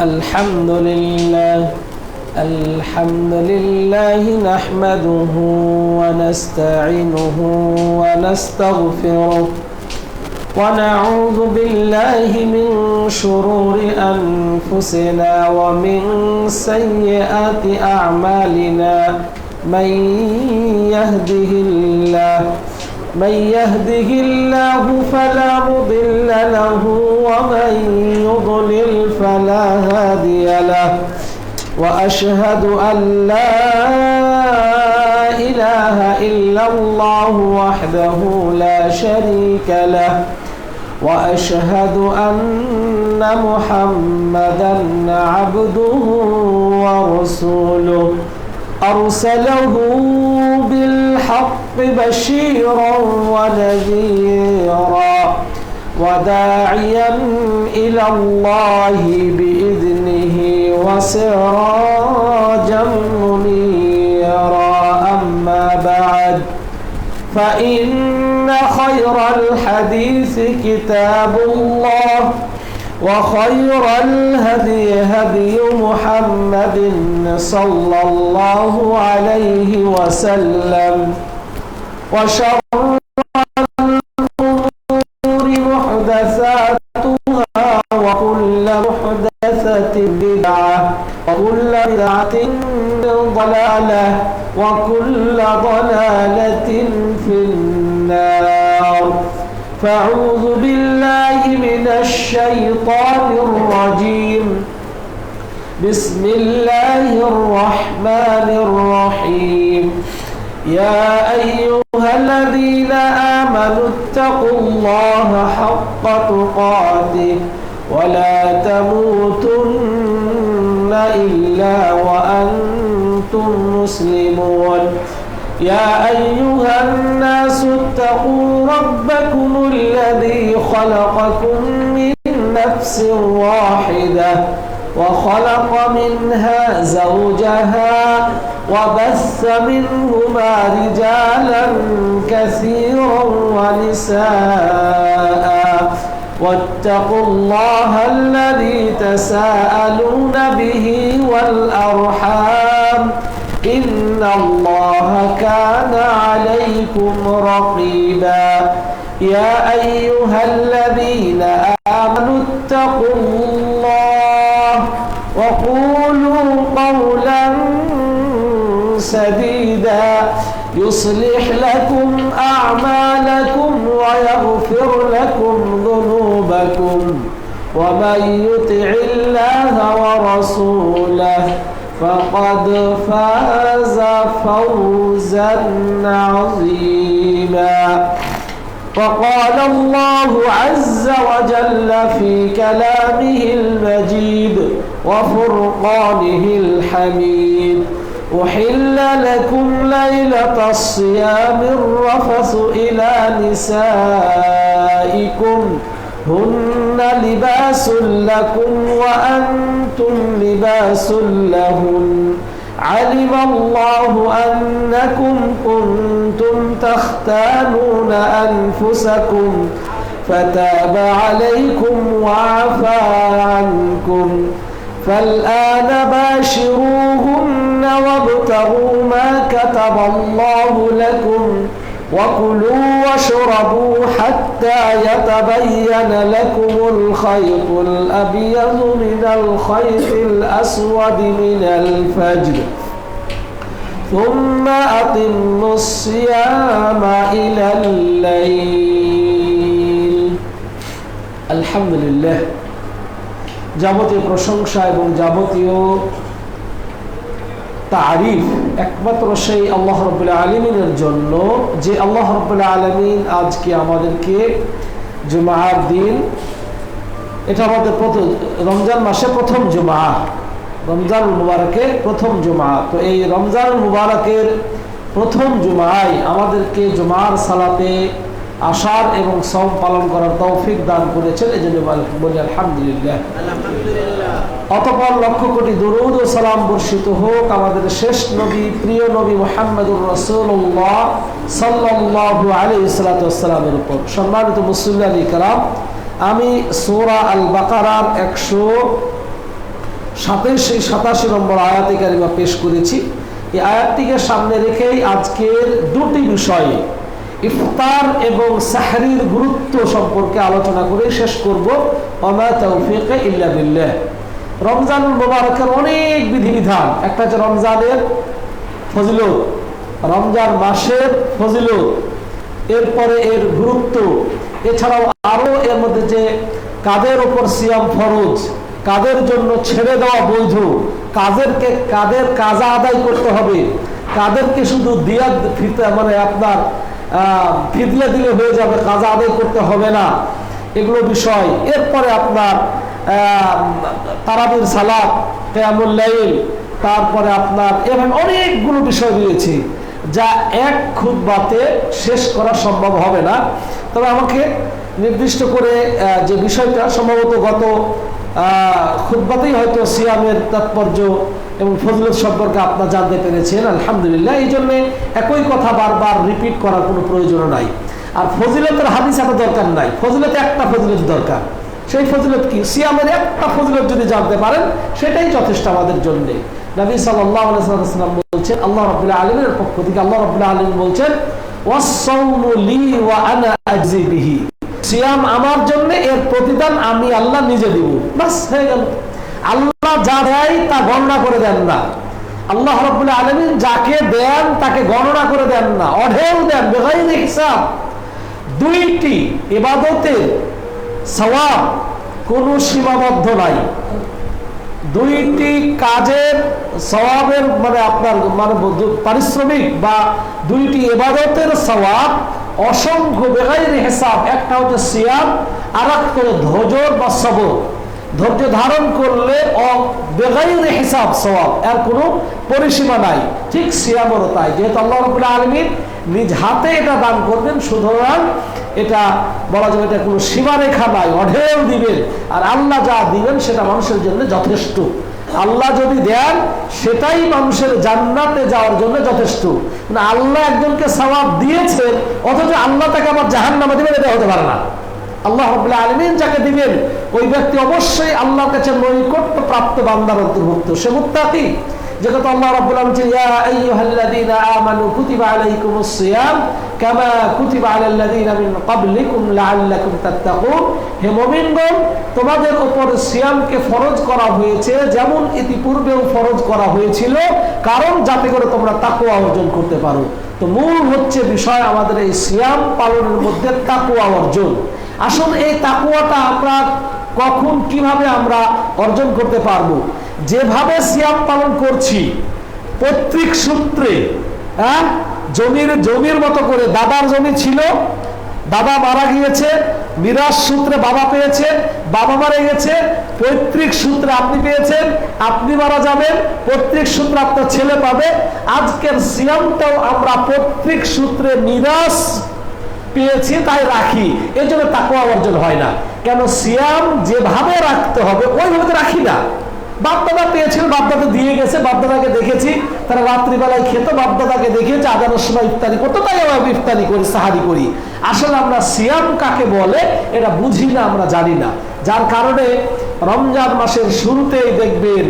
الحمد لله نحمده ونستعينه ونستغفره ونعوذ بالله من شرور أنفسنا ومن سيئات أعمالنا من يهده الله فلا مضل له ومن يضلل فلا هادي له وأشهد أن لا إله إلا الله وحده لا شريك له وأشهد أن محمدا عبده ورسوله أرسله بالحق بشيرا ونذيرا وداعيا إلى الله بإذنه وسراجا منيرا أما بعد فإن خير الحديث كتاب الله وخير الهدي هدي محمد صلى الله عليه وسلم وشر الأمور محدثاتها وكل محدثة بدعة وكل بدعة ضلالة وكل ضلالة في النار فأعوذ بالله من الشيطان الرجيم بسم الله الرحمن الرحيم يا أيها الذين آمنوا اتقوا الله حق تقاته ولا تموتن إلا وأنتم مسلمون يا أيها الناس اتقوا ربكم الذي خلقكم من نفس واحدة وخلق منها زوجها وبث منهما رجالا كثيرا ونساء واتقوا الله الذي تساءلون به والأرحام إن الله كان عليكم رقيبا يا أيها الذين آمنوا اتقوا الله وقولوا قولا سديدا يصلح لكم أعمالكم ويغفر لكم ذنوبكم ومن يطع الله ورسوله فقد فاز فوزا عظيما وقال الله عز وجل في كلامه المجيد وفرقانه الحميد أحل لكم ليلة الصيام الرفث إلى نسائكم هن لباس لكم وأنتم لباس لهن علم الله أنكم كنتم تختانون أنفسكم فتاب عليكم وعفى عنكم فالآن باشروهن وابتغوا ما كتب الله لكم وكلوا واشربوا حتى يتبين لكم الخيط الأبيض من الخيط الأسود من الفجر ثم أتموا الصيام إلى الليل الحمد لله যাবতীয় প্রশংসা এবং যাবতীয় তারিফ একমাত্র সেই আল্লাহ রাব্বুল আলামিনের জন্য যে আল্লাহ রাব্বুল আলামিন আজকে আমাদেরকে জুমার দিন, এটা আমাদের রমজান মাসে প্রথম জুমা, রমজান মুবারকের প্রথম জুমা। তো এই রমজান মুবারকের প্রথম জুমায় আমাদেরকে জুমার সালাতে আসার এবং সওম পালন করার তৌফিক দান করেছেন, এজন্য বলি আলহামদুলিল্লাহ। অতঃপর লক্ষ কোটি দুরূদ ও সালাম বর্ষিত হোক আমাদের শেষ নবী, প্রিয় নবী মুহাম্মদুর রাসূলুল্লাহ সাল্লাল্লাহু আলাইহি ওয়াসাল্লামের উপর। সম্মানিত মুসল্লি কিরাম, আমি সূরা আল বাকারার 100 সাথে সেই 87 নম্বর আয়াতে কারিমা পেশ করেছি। এই আয়াতটিকে সামনে রেখেই আজকের দুটি বিষয়ে ইফতার এবং সাহরির গুরুত্ব সম্পর্কে আলোচনা করে শেষ করব। ওমা তাওফীক ইল্লা বিল্লাহ। রমজানুল মুবারকের অনেক বিধিবিধান, একটা হচ্ছে রমজানের ফজিলত, রমজান মাসের ফজিলত, এরপরে এর গুরুত্ব, এছাড়াও আরো এর মধ্যে যে কাদের ওপর সিয়াম ফরজ, কাদের জন্য ছেড়ে দেওয়া বৈধ, কাদের কাজা আদায় করতে হবে, কাদেরকে শুধু দিয়া মানে আপনার ফিদিয়া দিলে হয়ে যাবে, কাজা আদায় করতে হবে না, এগুলো বিষয়। এরপরে আপনার তারাবির সালাত, কিয়ামুল লাইল, তারপরে আপনার এভাবে অনেকগুলো বিষয় রয়েছে যা এক খুতবাতে শেষ করা সম্ভব হবে না। তবে আমাকে নির্দিষ্ট করে যে বিষয়টা সম্ভবত গত খুতবাতেই হয়তো সিয়ামের তাৎপর্য এবং ফজিলত সম্পর্কে আপনারা জানতে পেরেছেন, আলহামদুলিল্লাহ। এই জন্য একই কথা বারবার রিপিট করার কোনো প্রয়োজন নাই। আর ফজিলতের হাদিস এত দরকার নাই, ফজিলত একটা ফজিলত দরকার। সেই ফজিলত কি? সিয়ামের একটা ফজিলত যদি জানতে পারেন সেটাই যথেষ্ট আমাদের জন্য। নবী সাল্লাল্লাহু আলাইহি ওয়াসাল্লাম বলছেন, আল্লাহ রাব্বুল আলামিনের পক্ষ থেকে আল্লাহ রাব্বুল আলামিন বলছেন, ওয়াস-সাওমু লি ওয়া আনা আজজি বিহি। সিয়াম আমার জন্য, এর প্রতিদান আমি আল্লাহ নিজে দিব। বাস, হয়ে গেল। আল্লাহ যা দেয় তা গণনা করে দেন না। আল্লাহ রাব্বুল আলামিন যাকে দেন তাকে গণনা করে দেন না, অঢেল দেন, বেগাইরি হিসাব। দুইটি ইবাদতের সওয়াব কোনো সীমাবদ্ধ নাই, দুইটি কাজের সওয়াবের মানে আপনার মানে পারিশ্রমিক বা দুইটি ইবাদতের সওয়াব অসংখ্য, বেগাইরি হিসাব। একটা হচ্ছে সিয়াম, আর একটা হচ্ছে ধৈর্য বা সবর। ধৈর্য ধারণ করলে বেগাইরি হিসাব সওয়াব, এর কোনো পরিসীমা নাই। ঠিক সিয়ামেরও তাই, যেহেতু আল্লাহ রাব্বুল আলামিন নিজ হাতে এটা দান করবেন, সুতরাং এটা বলা যাবে এটা কোনো সীমারেখা নাই, অঢেল দিবেন। আর আল্লাহ যা দিবেন সেটা মানুষের জন্য যথেষ্ট। আল্লাহ যদি দেন সেটাই মানুষের জান্নাতে যাওয়ার জন্য যথেষ্ট। মানে আল্লাহ একজনকে সওয়াব দিয়েছেন অথচ আল্লাহ তাকে আবার জাহান্নামে দিবেন, এটা হতে পারে না। আল্লাহ রাব্বুল আলামিন যাকে দিবেন ওই ব্যক্তি অবশ্যই আল্লাহর কাছে নৈকট্য প্রাপ্ত বান্দার অন্তর্ভুক্ত, সে মুত্তাকি। যে কথা আল্লাহ রাব্বুল আলামিন বলেন, ইয়া আইয়ুহাল্লাযীনা আমানু কুতিবা আলাইকুমুস সিয়াম কামা কুতিবা আলাল্লাযীনা মিন ক্বাবলিকুম লাআল্লাকুম তাত্তাকুন। হে মুমিনগণ, তোমাদের উপর সিয়ামকে ফরজ করা হয়েছে যেমন ইতিপূর্বেও ফরজ করা হয়েছিল, কারণ যাতে করে তোমরা তাকওয়া অর্জন করতে পারো। তো মূল হচ্ছে বিষয় আমাদের এই সিয়াম পালনের মধ্যে তাকওয়া অর্জন। আসলে এই তাকওয়াটা আমরা কখন কিভাবে আমরা অর্জন করতে পারবো? যেভাবে সিয়াম পালন করছি পৈতৃক সূত্রে, জমির মতো করে, দাদার জমি ছিল, দাদা মারা গিয়েছে, মিরাস সূত্রে বাবা পেয়েছে, বাবা মারা গেছে, পৈতৃক সূত্রে আপনি পেয়েছেন, আপনি মারা যাবেন, পৈতৃক সূত্রে আপনার ছেলে পাবে। আজকের সিয়ামটাও আমরা পৈতৃক সূত্রে মিরাস পেয়েছি তাই রাখি, এই জন্য তাকওয়া অর্জন হয় না। কেন? সিয়াম যেভাবে রাখতে হবে ওইভাবে রাখি না। বাপদাদা পেয়েছিল, বাপদাদা দিয়ে গেছে, বাপদাদাকে দেখেছি তারা রাত্রিবেলায় খেত, বাপদাদাকে দেখেছি আজানের সময় ইফতারি করতো, তাই আমরা ইফতারি করি, সাহারি করি। আসলে আমরা সিয়াম কাকে বলে এটা বুঝি না, আমরা জানি না। যার কারণে রমজান মাসের শুরুতেই দেখবেন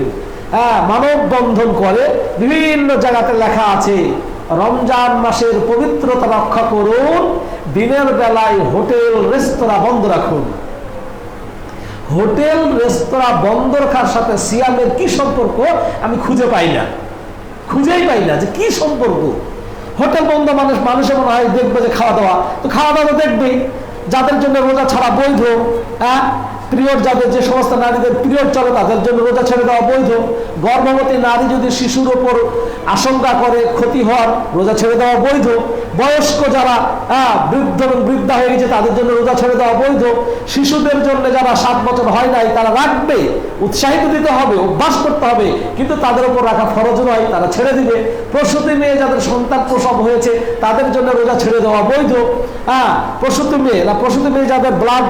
মানববন্ধন করে, বিভিন্ন জায়গাতে লেখা আছে রমজান মাসের পবিত্রতা রক্ষা করুন, দিনের বেলায় হোটেল রেস্তোরাঁ বন্ধ রাখুন। হোটেল রেস্তোরাঁ বন্ধ রাখার সাথে সিয়ামের কি সম্পর্ক আমি খুঁজেই পাই না যে কি সম্পর্ক। হোটেল বন্ধ, মানুষের মনে হয় দেখবে যে খাওয়া দাওয়া, তো খাওয়া দাওয়া দেখবেই। যাদের জন্য রোজা ছাড়া বৈধ, পিরিয়ড যাদের, যে সমস্ত নারীদের পিরিয়ড চলে তাদের জন্য রোজা ছেড়ে দেওয়া বৈধ। গর্ভবতী নারী যদি শিশুর ওপর আশঙ্কা করে ক্ষতি হওয়ার, রোজা ছেড়ে দেওয়া বৈধ। বয়স্ক যারা বৃদ্ধা হয়ে গেছে তাদের জন্য রোজা ছেড়ে দেওয়া বৈধ। শিশুদের জন্য যারা 7 বছর হয় নাই তারা রাখবে, উৎসাহিত দিতে হবে, অভ্যাস করতে হবে, কিন্তু তাদের উপর রাখা ফরজ নয়, তারা ছেড়ে দিবে। প্রসূতি মেয়ে যাদের সন্তান প্রসব হয়েছে তাদের জন্য রোজা ছেড়ে দেওয়া বৈধ। প্রসূতি মেয়ে যাদের ব্লাড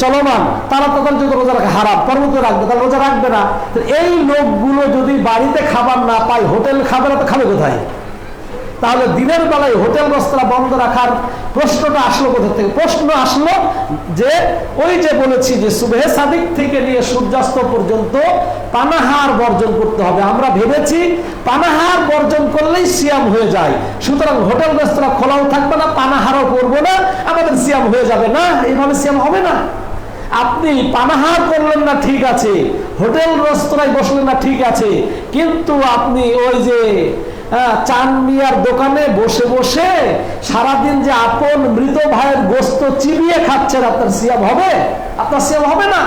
চলমান তারা তাদের যদি রোজা রাখা হারাম, পরবর্তী রাখবে, তারা রোজা রাখবে না। এই লোকগুলো যদি বাড়িতে খাবার না পায় হোটেল খাবার তো খাবে কোথায়? তাহলে দিনের বেলায় হোটেল রেস্তোরাঁ বন্ধ রাখার প্রশ্নটা আসলো কোথা থেকে? প্রশ্ন আসলো যে ওই যে বলেছি যে সুবহে সাদিক থেকে নিয়ে সূর্যাস্ত পর্যন্ত পানাহার বর্জন করতে হবে। আমরা ভেবেছি পানাহার বর্জন করলেই সিয়াম হয়ে যায়, সুতরাং হোটেল রেস্তোরাঁ খোলাও থাকবে না, পানাহারও করবো না, আমাদের সিয়াম হয়ে যাবে। না, এইভাবে সিয়াম হবে না। আপনি পানাহার করলেন না ঠিক আছে, হোটেল রেস্তোরাঁয় বসলেন না ঠিক আছে, কিন্তু আপনি ওই যে চান মিয়ার দোকানে বসে বসে সারাদিন যে আপন মৃত ভাইয়ের গোস্ত চিবিয়ে খাচ্ছেন, আপনার সিয়াম হবে? আপনার সিয়াম হবে না,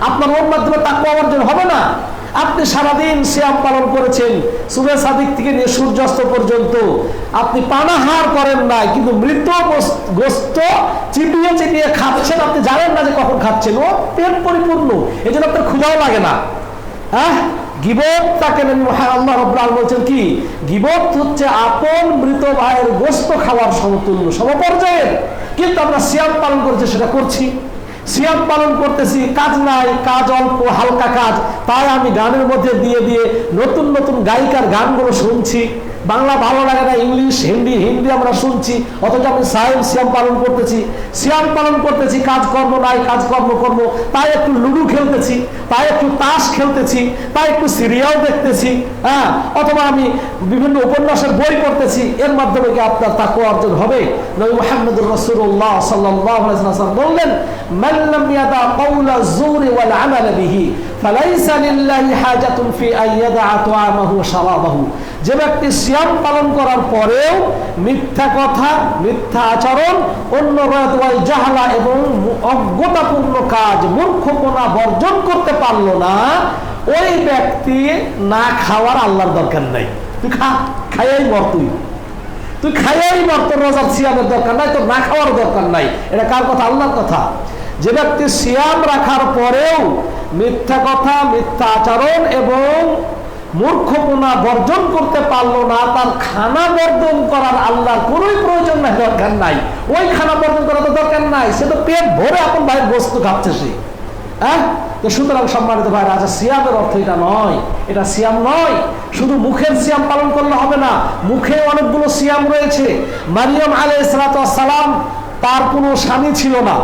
আপনার ওর মাধ্যমে তাকওয়া অর্জন হবে না। আপনি সারাদিন সিয়াম পালন করেছেন, সুবহে সাদিক থেকে নিয়ে সূর্যাস্ত পর্যন্ত আপনি পানাহার করেন নাই, কিন্তু মৃত গোস্ত চিবিয়ে চিবিয়ে খাচ্ছেন, আপনি জানেন না যে কখন খাচ্ছেন, ও পেট পরিপূর্ণ, এই জন্য আপনার ক্ষুধাও লাগে না। হ্যাঁ, গীবত তাকে আল্লাহ রাব্বুল আলামিন বলছেন কি? গীবত হচ্ছে আপন মৃত ভাইয়ের গোস্ত খাওয়ার সমতুল্য, সমপর্যায়ের। কিন্তু আমরা সিয়াম পালন করছি, সেটা করছি, সিয়াম পালন করতেছি, কাজ নাই, কাজ অল্প, হালকা কাজ, তাই আমি গানের মধ্যে দিয়ে দিয়ে নতুন নতুন গায়িকার গানগুলো শুনছি। বাংলা ভালো লাগে না, ইংলিশ হিন্দি আমরা শুনছি, অথচ আমি সিয়াম পালন করতেছি। সিয়াম পালন করতেছি, কাজকর্ম নাই, কাজকর্ম করবো, তাই একটু লুডু খেলতেছি, তাই একটু তাস খেলতেছি, তাই একটু সিরিয়াল দেখতেছি, হ্যাঁ, অথবা আমি বিভিন্ন উপন্যাসের বই পড়তেছি। এর মাধ্যমে কি আপনার তাকওয়া অর্জন হবে? নবী মুহাম্মদুর রাসূলুল্লাহ সাল্লাল্লাহু আলাইহি ওয়াসাল্লাম বললেন, মান লাম ইয়াদা কাওলা যুরি ওয়াল আমাল বিহি ফালাইসা লিল্লাহি হাজাতুন ফি আন ইয়াদা তা'আমাহু ওয়া শারাবাহু। যে ব্যক্তি সিয়াম পালন করার পরেও মিথ্যা কথা, মিথ্যা আচরণ, অন্য ওয়াল জাহলা এবং অজ্ঞতাপূর্ণ কাজ, মূর্খপনা বর্জন করতে পারলো না, ওই ব্যক্তি না খাওয়ার আল্লাহর দরকার নাই। তুই খাইয়াই মর, তুই খাইয়াই মর, তোর রোজার সিয়ামের দরকার নাই, তোর না খাওয়ার দরকার নাই। এটা কার কথা? আল্লাহর কথা। যে ব্যক্তি সিয়াম রাখার পরেও মিথ্যা কথা, মিথ্যা আচরণ এবং মূর্খপনা বর্জন করতে পারলো না, তার খানা বর্জন করার আল্লাহর কোনোই প্রয়োজন নাই, দরকার নাই। ওই খানা বর্জন করার তো দরকার নাই, সে তো পেট ভরে আপন ভাইয়ের বস্তু খাচ্ছে সে। হ্যাঁ, তো সুতরাং সম্মানিত ভাই, রাজা সিয়ামের অর্থ এটা নয়, এটা সিয়াম নয়। শুধু মুখের সিয়াম পালন করলে হবে না, মুখে অনেকগুলো সিয়াম রয়েছে। মারিয়াম আলাইহিস সালাম, তার কোনো স্বামী ছিল না।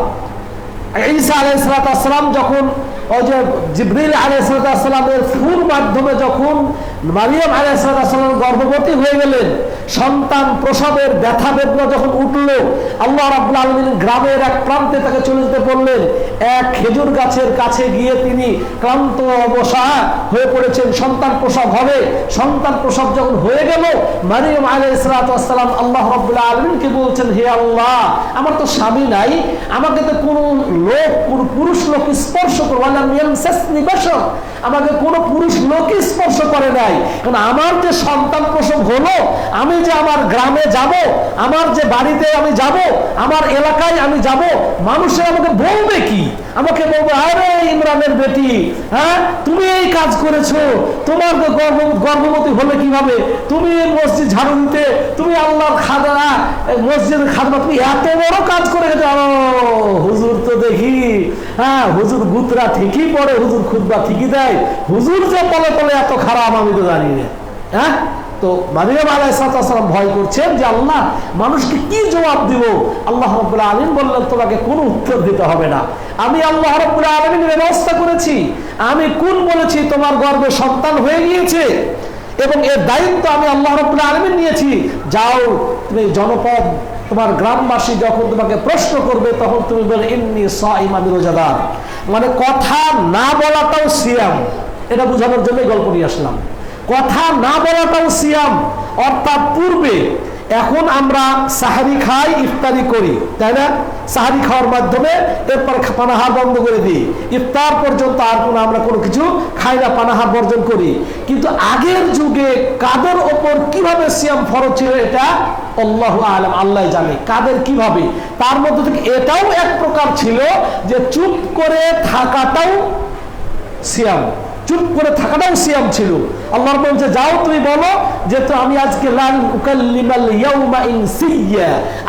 ঈসা আলাইহিস সালাম যখন ওই যে জিবরিল আলাইহিস সালামের ফুর মাধ্যমে যখন মারিয়াম আলাইহিস সালাম গর্ভবতী হয়ে গেলেন, সন্তান প্রসবের ব্যথা বেদনা যখন উঠল, আল্লাহ রাব্বুল আলামিন গ্রামের এক প্রান্তে তাকে চলে যেতে বললেন। এক খেজুর গাছের কাছে গিয়ে তিনি ক্লান্ত অবসাদ হয়ে পড়েছেন, সন্তান প্রসব হবে। সন্তান প্রসব যখন হয়ে গেল, মারিয়াম আলাইহিস সালাম আল্লাহ রাব্বুল আলামিনকে বলছেন, হে আল্লাহ, আমার তো স্বামী নাই, আমাকে তো কোনো লোক, কোনো পুরুষ লোক স্পর্শ করবে, আমাকে কোনো পুরুষ লোক স্পর্শ করে নাই। কারণ আমার যে সন্তান প্রসব হলো, আমি যে আমার গ্রামে যাব, আমার যে বাড়িতে আমি যাব, আমার এলাকায় আমি যাব, মানুষে আমাকে বলবে কি? আমাকে বলবে, আরে ইমরানের বেটি, হ্যাঁ, তুমি এই কাজ করেছো, তোমার গর্ভবতী হলে কিভাবে? তুমি মসজিদ ঝাড়ু দিতে, তুমি আল্লাহর খাদা, মসজিদের খাদমা, তুমি এত বড় কাজ করে গেছো। হুজুর তো দেখি, হ্যাঁ, হুজুর গুতরা ঠিকই পড়ে, হুজুর খুতবা ঠিকই দেয়, হুজুর যে বলে বলে এত খারাপ আমি তো জানি না। হ্যাঁ, তো মারিয়াম আলাইহিস সালাম ভয় করছেন যে আল্লাহ, মানুষকে কি জবাব দিব? আল্লাহ রাব্বুল আলামিন বললেন, তোমাকে কোনো উত্তর দিতে হবে না, আমি আল্লাহ রাব্বুল আলামিন ব্যবস্থা করেছি। আমি কোন বলেছি তোমার গর্ভে সন্তান হয়ে গিয়েছে, এবং এর দায়িত্ব আমি আল্লাহ রাব্বুল আলামিন নিয়েছি। যাও, তুমি জনপদ, তোমার গ্রামবাসী যখন তোমাকে প্রশ্ন করবে, তখন তুমি বলে ইন্নী সাইম, আমি রোজাদার। মানে কথা না বলাটাও সিয়াম, এটা বোঝানোর জন্য গল্প নিয়ে আসলাম। কথা না বলাটাও সিয়াম, অর্থাৎ পূর্বে এখন আমরা সাহারি খাই, ইফতারি করি, তাই না? সাহারি খাওয়ার মাধ্যমে এরপর পানাহার বন্ধ করে দিই, ইফতার পর্যন্ত আর কোনো আমরা কোনো কিছু খাই না, পানাহার বর্জন করি। কিন্তু আগের যুগে কাদের ওপর কিভাবে সিয়াম ফরজ ছিল, এটা আল্লাহু আ'লাম, আল্লাহ জানে কাদের কিভাবে। তার মধ্যে থেকে এটাও এক প্রকার ছিল যে চুপ করে থাকাটাও সিয়াম, চুপ করে থাকাটাও সিয়াম ছিল। আল্লাহ বলছে, যাও তুমি বলো যে তো আমি আজকে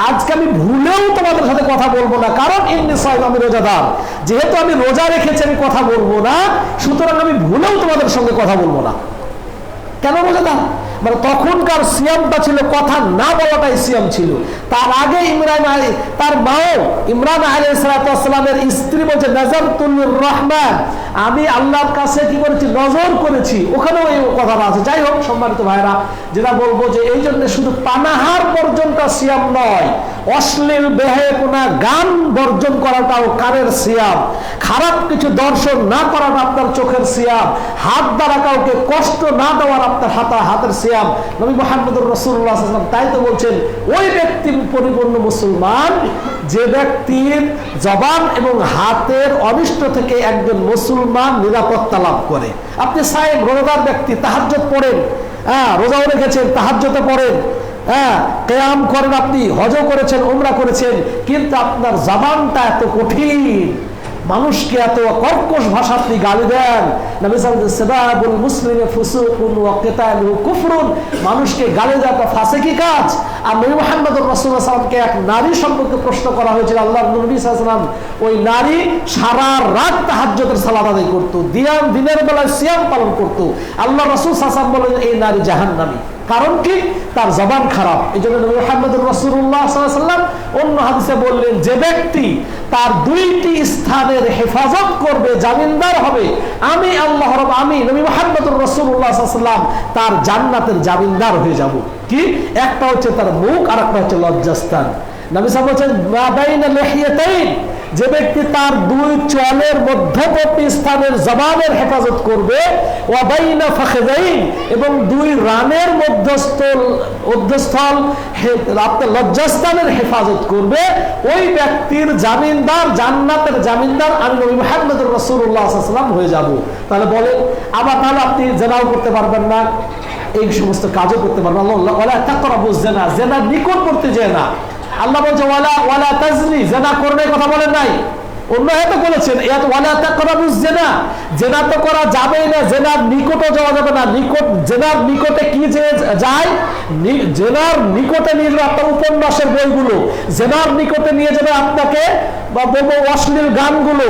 আজকে আমি ভুলেও তোমাদের সাথে কথা বলবো না, কারণ ইন্নী সাইম, আমি রোজাদার। যেহেতু আমি রোজা রেখেছি, আমি কথা বলবো না, সুতরাং আমি ভুলেও তোমাদের সঙ্গে কথা বলবো না। কেন রোজাদার? মানে তখনকার সিয়ামটা ছিল কথা না বলাটাই সিয়াম ছিল। তার আগে তার মাও ইমরান আলাইহিস সালামের স্ত্রী বলছে নাযারতুল রহমান, আমি আল্লাহর কাছে কি করেছি, নজর করেছি। ওখানেও এই কথাটা আছে। যাই হোক সম্মানিত ভাইরা, যেটা বলবো যে এই জন্য শুধু পানাহার বর্জনটা সিয়াম নয়, অশ্লীল বেহায়াপনা গান বর্জন করাটাও কারের সিয়াম, খারাপ কিছু দর্শন না করাটা আপনার চোখের সিয়াম, হাত দ্বারা কাউকে কষ্ট না দেওয়ার আপনার হাতের সিয়াম। নবী মুহাম্মদুর রাসূলুল্লাহ সাল্লাল্লাহু আলাইহি ওয়াসাল্লাম তাই তো বলছেন, ওই ব্যক্তি পরিপূর্ণ মুসলমান যে ব্যক্তির জবান এবং হাতের অনিষ্ট থেকে একজন মুসলমান নিরাপত্তা লাভ করে। আপনি সায়েম, রোজাদার ব্যক্তি, তাহাজ্জুদ পড়েন, রোজাও রেখেছেন, তাহাজ্জুদে পড়েন, কিয়াম করেন, আপনি হজও করেছেন, উমরা করেছেন, কিন্তু আপনার জবানটা এত কঠিন, মানুষকে এত কর্কশ ভাষা আপনি গালি দেন। নবী সাল্লাল্লাহু আলাইহি ওয়াসাল্লাম বলেন মুসলিমে ফুসুকুন ওয়া কিতালুহু কুফরুন, মানুষকে গালি দেওয়া ফাসিকি কাজ। আর নবী মুহাম্মদুর রাসূলুল্লাহ সাল্লাল্লাহু আলাইহি ওয়াসাল্লামকে এক নারী সম্পর্কে প্রশ্ন করা হয়েছিল। আল্লাহর নবী সাল্লাল্লাহু আলাইহি ওয়াসাল্লাম, ওই নারী সারা রাত তাহাজ্জুদের সালাত আদায় করত, দিনের বেলায় সিয়াম পালন করত। আল্লাহ রাসূল সাল্লাল্লাহু আলাইহি ওয়াসাল্লাম বলেন এই নারী জাহান্নামী। কারণ কি? তার জবান খারাপ। এই জন্য নবী মুহাম্মদুর রাসূলুল্লাহ সাল্লাল্লাহু আলাইহি ওয়াসাল্লাম অন্য হাদিসে বললেন, যে ব্যক্তি তার দুইটি স্থানের হেফাজত করবে, জামিনদার হবে, আমি আল্লাহ আমি নবী মুহাম্মদুর রাসূলুল্লাহ সাল্লাল্লাহু আলাইহি ওয়াসাল্লাম তার জান্নাতের জামিনদার হয়ে যাব। কি? একটা হচ্ছে তার মুখ, আর একটা হচ্ছে লজ্জাস্থান। নবী সাল্লাল্লাহু আলাইহি ওয়াসাল্লাম বলেছেন মা বাইনা লিহিয়াতাইন, যে ব্যক্তি তার দুই চোয়ালের মধ্যবর্তী স্থানের জবানের হেফাজত করবে, ওয়া বাইনা ফাখযাইন, এবং দুই রানের মধ্যস্থল আপনার লজ্জাস্থানের হেফাজত করবে, ওই ব্যক্তির জামিনদার, জান্নাতের জামিনদার আমি নবী মুহাম্মদুর রাসূলুল্লাহ সাল্লাল্লাহু আলাইহি ওয়াসাল্লাম হয়ে যাব। তাহলে বলেন, আবার তাহলে আপনি জেনাও করতে পারবেন না, এই সমস্ত কাজও করতে পারবেন না। ওয়ালা তাকরাবুজ জিনা, জিনার নিকটবর্তী যায় না। আল্লাহ বলছে ওয়ালা তাজনি, জিনা করনের কথা বলেন নাই, অন্য হয়তো বলেছেন ওয়ালা তাকরাবুজ জিনা, জিনা তো করা যাবেই না, জিনার নিকটও যাওয়া যাবে না। জিনার নিকটে কি যে যায়, জিনার নিকটে নিয়ে যাবে আপনার উপন্যাসের বইগুলো, জিনার নিকটে নিয়ে যাবে আপনাকে বা বলবো অশ্লীল গানগুলো,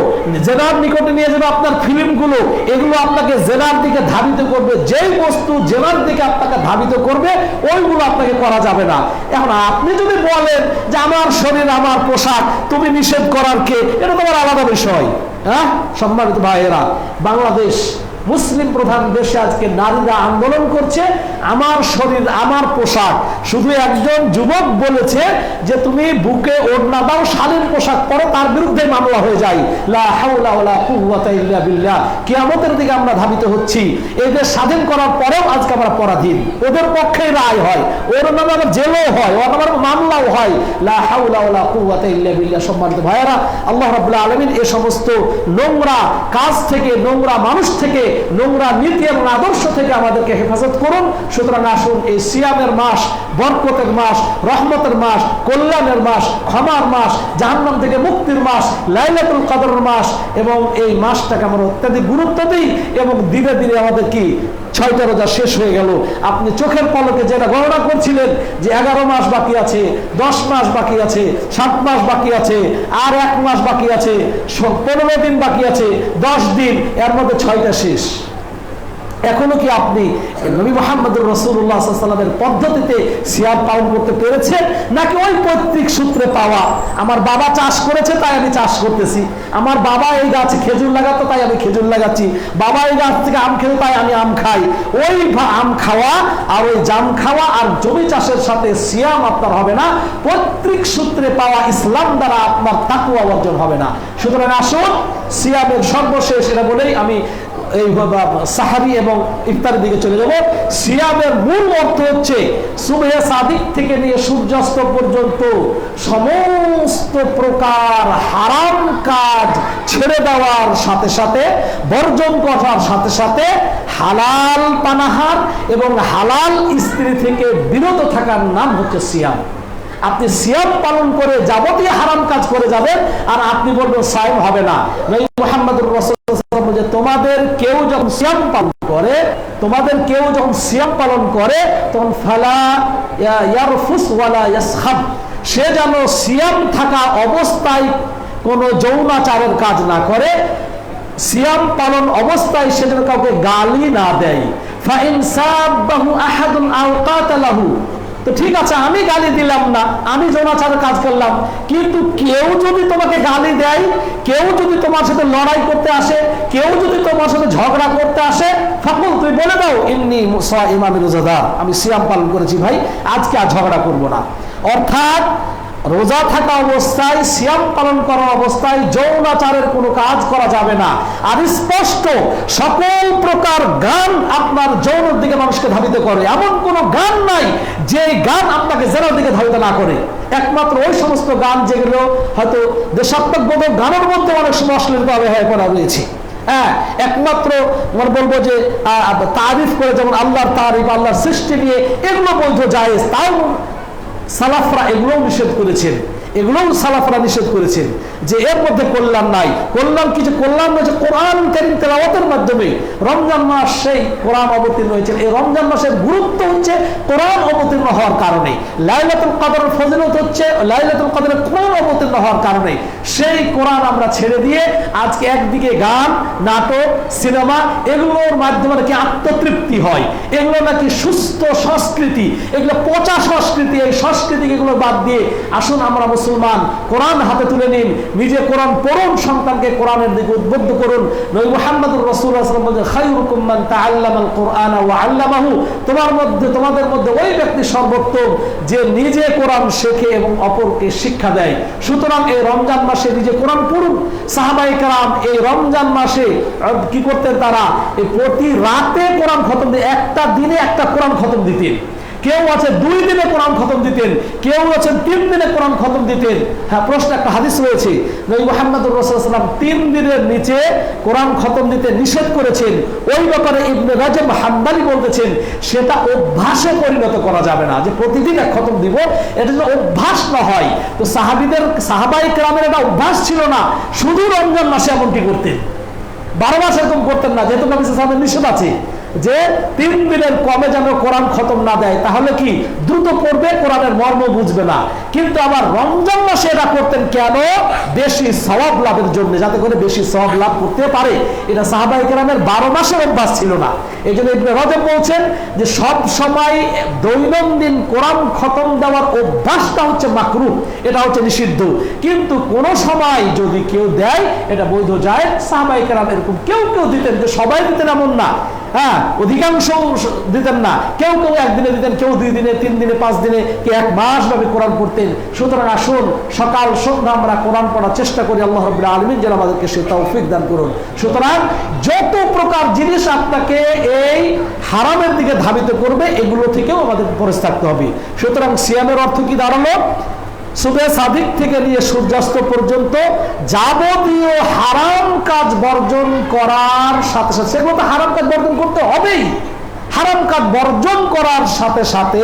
জেনার নিকটে নিয়ে যাবে আপনার ফিল্মগুলো, এগুলো আপনাকে জেনার দিকে ধাবিত করবে। যেই বস্তু জেনার দিকে আপনাকে ধাবিত করবে, ওইগুলো আপনাকে করা যাবে না। এখন আপনি যদি বলেন যে আমার শরীর আমার পোশাক, তুমি নিষেধ করার কে, এটা তোমার আলাদা বিষয়। সম্মানিত ভাইয়েরা, বাংলাদেশ মুসলিম প্রধান দেশে আজকে নারীরা আন্দোলন করছে, আমার শরীর আমার পোশাক। শুধু একজন যুবক বলেছে যে তুমি বুকে ওড়না দাও, শালীন পোশাক পরো, তার বিরুদ্ধে মামলা হয়ে যায়। লা হাওলা ওয়ালা কুওয়াতা ইল্লা বিল্লাহ। কিয়ামতের দিকে আমরা ধাবিত হচ্ছি। এই দেশ স্বাধীন করার পরেও আজকে আমরা পরাধীন, ওদের পক্ষে রায় হয়, ওর নামে আবার জেলও হয়, ওর নামে মামলাও হয়। লা হাওলা ওয়ালা কুওয়াতা ইল্লা বিল্লাহ। সম্মানিত ভাইয়েরা, আল্লাহ রাব্বুল আলামিন এই সমস্ত নোংরা কাজ থেকে, নোংরা মানুষ থেকে, নোংরা নীতি এবং আদর্শ থেকে আমাদেরকে হেফাজত করুন। সুতরাং আসুন, এই সিয়ামের মাস বরকতের মাস, রহমতের মাস, কল্যাণের মাস, ক্ষমার মাস, জাহান্নাম থেকে মুক্তির মাস, লাইলাতুল কদরের মাস, এবং এই মাসটাকে আমরা অত্যাধিক গুরুত্ব দিই। এবং ধীরে ধীরে আমাদের কি 6টা রোজা শেষ হয়ে গেল। আপনি চোখের পলকে যেটা গণনা করছিলেন যে 11 মাস বাকি আছে, 10 মাস বাকি আছে, 7 মাস বাকি আছে, আর 1 মাস বাকি আছে, 15 দিন বাকি আছে, 10 দিন, এর মধ্যে 6টা শেষ। এখনো কি আপনি নবী মুহাম্মদুর রাসূলুল্লাহ সাল্লাল্লাহু আলাইহি ওয়াসাল্লামের পদ্ধতিতে সিয়াম পালন করতে পেরেছেন, নাকি ওই পৈতৃক সূত্রে পাওয়া, আমার বাবা চাষ করেছে তাই আমি চাষ করতেছি, আমার বাবা এই গাছে খেজুর লাগাতো তাই আমি খেজুর লাগাচ্ছি, বাবা এই গাছ থেকে আম খেতে তাই আমি আম খাই? ওই আম খাওয়া আর ওই জাম খাওয়া আর জমি চাষের সাথে সিয়াম আপনার হবে না। পৈতৃক সূত্রে পাওয়া ইসলাম দ্বারা আপনার তাকওয়া অর্জন হবে না। সুতরাং আসুন, সিয়ামের সর্বশেষ এটা বলেই আমি এই সাহারি এবং ইফতারের দিকে চলে যাব। সিয়ামের মূল অর্থ হচ্ছে সুবহে সাদিক থেকে নিয়ে সূর্যাস্ত পর্যন্ত সমস্ত প্রকার হারাম কাজ ছেড়ে দেওয়ার সাথে সাথে, বর্জন করার সাথে সাথে হালাল পানাহার এবং হালাল স্ত্রী থেকে বিরত থাকার নাম হচ্ছে সিয়াম। আপনি সিয়াম পালন করে যাবতীয় হারাম কাজ করে যাবেন, আর আপনি বলবেন সায়েম হবে না। নবী মুহাম্মদুর রাসূলুল্লাহ তোমাদের কেউ যখন সিয়াম পালন করে, তখন ফালা ইয়ারফুস ওয়ালা ইয়াসখাব, সে যেন সিয়াম থাকা অবস্থায় কোনো যৌনাচারের কাজ না করে, সিয়াম পালন অবস্থায় সে যেন কাউকে গালি না দেয়। ফাইন সাব্বাহু আহাদুন আও কাতালাহু, তো ঠিক আছে আমি গালি দিলাম না, আমি যৌনাচারের কাজ করলাম, কিন্তু কেউ যদি তোমাকে গালি দেয়, কেউ যদি তোমার সাথে লড়াই করতে আসে, কেউ যদি তোমার সাথে ঝগড়া করতে আসে, ফাকুল, তুমি বলে দাও ইন্নী সাইম, আমি রোজাদার, আমি সিয়াম পালন করেছি ভাই, আজকে আর ঝগড়া করব না। অর্থাৎ রোজা থাকা অবস্থায়, সিয়াম পালন করা অবস্থায় যৌনাচারের কোনো কাজ করা যাবে না। আর স্পষ্ট সকল প্রকার গান আপনার যৌনের দিকে মানুষকে ধাবিত করে, এমন কোনো গান নাই যে গান আপনাকে জেনার দিকে ধাবিত না করে। একমাত্র ওই সমস্ত গান যেগুলো হয়তো দেশাত্মকবোধক গানের মধ্যে অনেক সময় অশ্লীলতা ব্যবহার করা রয়েছে। হ্যাঁ, একমাত্র আমরা বলবো যে তারিফ করে, যেমন আল্লাহর তারিফ, আল্লাহর সৃষ্টি নিয়ে, এগুলো বৈধ জায়েজ, তাও সালাফরা এগুলোও নিষেধ করেছেন, এগুলোও সালাফরা নিষেধ করেছেন যে এর মধ্যে কল্যাণ নাই। কল্যাণ কিছু কল্যাণ রয়েছে কোরআন কারীম তেলাওয়াতের মাধ্যমে। রমজান মাস সেই কোরআন অবতীর্ণ হয়েছে, এই রমজান মাসের গুরুত্ব হচ্ছে কোরআন অবতীর্ণ হওয়ার কারণে। লাইলাতুল কদরের ফজিলত হচ্ছে লাইলাতুল কদরের কোরআন অবতীর্ণ হওয়ার কারণে। সেই কোরআন আমরা ছেড়ে দিয়ে আজকে একদিকে গান, নাটক, সিনেমা, এগুলোর মাধ্যমে নাকি আত্মতৃপ্তি হয়, এগুলো নাকি সুস্থ সংস্কৃতি, এগুলো পচা সংস্কৃতি। এই সংস্কৃতিকে এগুলো বাদ দিয়ে আসুন আমরা মুসলমান কোরআন হাতে তুলে নিন, নিজে কোরআন পড়ুন, সন্তানকে কোরআনের দিকে উদ্বুদ্ধ করুন। নবী মুহাম্মদুর রাসূলুল্লাহ সাল্লাল্লাহু আলাইহি ওয়াসাল্লাম বলেন, খায়রুকুম মান তাআল্লামাল কুরআন ওয়া আল্লামাহু, তোমাদের মধ্যে ওই ব্যক্তি সর্বোত্তম যে নিজে কোরআন শেখে এবং অপরকে শিক্ষা দেয়। সুতরাং এই রমজান মাসে নিজে কোরআন পড়ুন। সাহাবায়ে কেরাম এই রমজান মাসে কি করতেন? তারা এই প্রতি রাতে কোরআন খতম দিয়ে, একটা দিনে একটা কোরআন খতম দিতেন। কেউ আছে 2 দিনে কোরআন খতম দিতেন, কেউ আছে 3 দিনে কোরআন খতম দিতেন। হ্যাঁ, প্রশ্ন একটা হাদিস রয়েছে, নবী মুহাম্মদুর রাসূলুল্লাহ সাল্লাল্লাহু আলাইহি ওয়াসাল্লাম 3 দিনের নিচে কোরআন খতম দিতে নিষেধ করেছেন। ওই ব্যাপারে ইবনে রাজব হাম্বলি বলতেছেন সেটা অভ্যাসে পরিণত করা যাবে না, যে প্রতিদিন এক খতম দিব, এটা যেন অভ্যাস না হয়। তো সাহাবায়ে কেরামের এটা অভ্যাস ছিল না, শুধু রমজান মাসে এমনটি করতেন, 12 মাস এরকম করতেন না, যেহেতু নবী সাল্লাল্লাহু আলাইহি ওয়াসাল্লামের নিষেধ আছে যে 3 দিনের কমে যেন কোরআন খতম না দেয়, তাহলে কি দ্রুত পড়বে, কোরআনের মর্ম বুঝবে না। কিন্তু আবার রমজান মাসে এটা করতেন কেন? বেশি সওয়াব লাভের জন্য, যাতে করে বেশি সওয়াব লাভ করতে পারে। এটা সাহাবায়ে কেরামের 12 মাসের অভ্যাস ছিল না। এই জন্য ইবনে রাজব বলছেন যে সব সময় দৈনন্দিন কোরআন খতম দেওয়ার অভ্যাসটা হচ্ছে মাকরুহ, এটা হচ্ছে নিষিদ্ধ। কিন্তু কোন সময় যদি কেউ দেয়, এটা বৈধ যায়। সাহাবায়ে কেরাম এরকম কেউ কেউ দিতেন, যে সবাই দিতেন এমন না, হ্যাঁ, অধিকাংশ দিতেন না। কেউ কেউ 1 দিনে দিতেন, কেউ 2 দিনে, 3 দিনে, 5 দিনে, কেউ 1 মাস ভাবে কোরআন পড়তেন। সুতরাং আসুন সকাল সন্ধ্যা আমরা কোরআন পড়ার চেষ্টা করি। আল্লাহ রাব্বুল আলামিন যেন আমাদেরকে সে তৌফিক দান করুন। সুতরাং যত প্রকার জিনিস আপনাকে এই হারামের দিকে ধাবিত করবে, এগুলো থেকেও আমাদের পরিস্থিতি থাকতে হবে। সুতরাং সিয়ামের অর্থ কি দাঁড়ালো? সুবে সাদিক থেকে নিয়ে সূর্যাস্ত পর্যন্ত যাবতীয় হারাম কাজ বর্জন করার সাথে সাথে, সেগুলো তো হারাম কাজ বর্জন করতে হবেই, হারাম কাজ বর্জন করার সাথে সাথে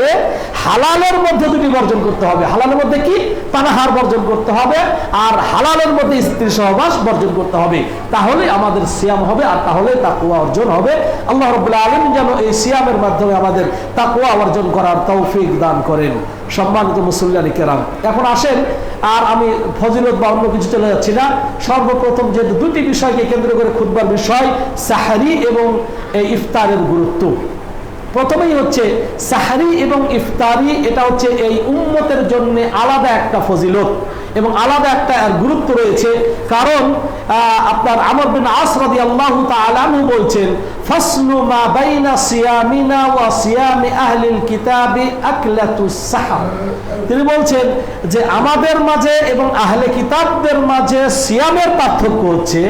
হালালের মধ্যে দুটি বর্জন করতে হবে। হালালের মধ্যে কি? পানাহার বর্জন করতে হবে, আর হালালের মধ্যে স্ত্রী সহবাস বর্জন করতে হবে। তাহলে আমাদের সিয়াম হবে, আর তাহলে তাকওয়া অর্জন হবে। আল্লাহ রাব্বুল আলামিন যেন এই সিয়ামের মাধ্যমে আমাদের তাকওয়া অর্জন করার তৌফিক দান করেন। সম্মানিত মুসল্লিয়ান কেরাম, এখন আসেন, আর আমি ফজিলত বা অন্য কিছু চলে যাচ্ছি না। সর্বপ্রথম যে 2টি বিষয়কে কেন্দ্র করে খুতবার বিষয়, সাহরি এবং এই ইফতারের গুরুত্ব। প্রথমেই হচ্ছে সাহরি এবং ইফতারি, এটা হচ্ছে এই উম্মতের জন্য আলাদা একটা ফজিলত এবং আলাদা একটা গুরুত্ব রয়েছে। কারণ আপনার আমর বিন আস রাদিয়াল্লাহু তাআলা আনহু বলছেন, ফাসলু মা বাইনা সিয়ামিনা ওয়া সিয়ামি আহলিল কিতাবি আকলাতুস সাহর। তিনি বলছেন যে আমাদের মাঝে এবং আহলে কিতাবদের মাঝে সিয়ামের পার্থক্য হচ্ছে,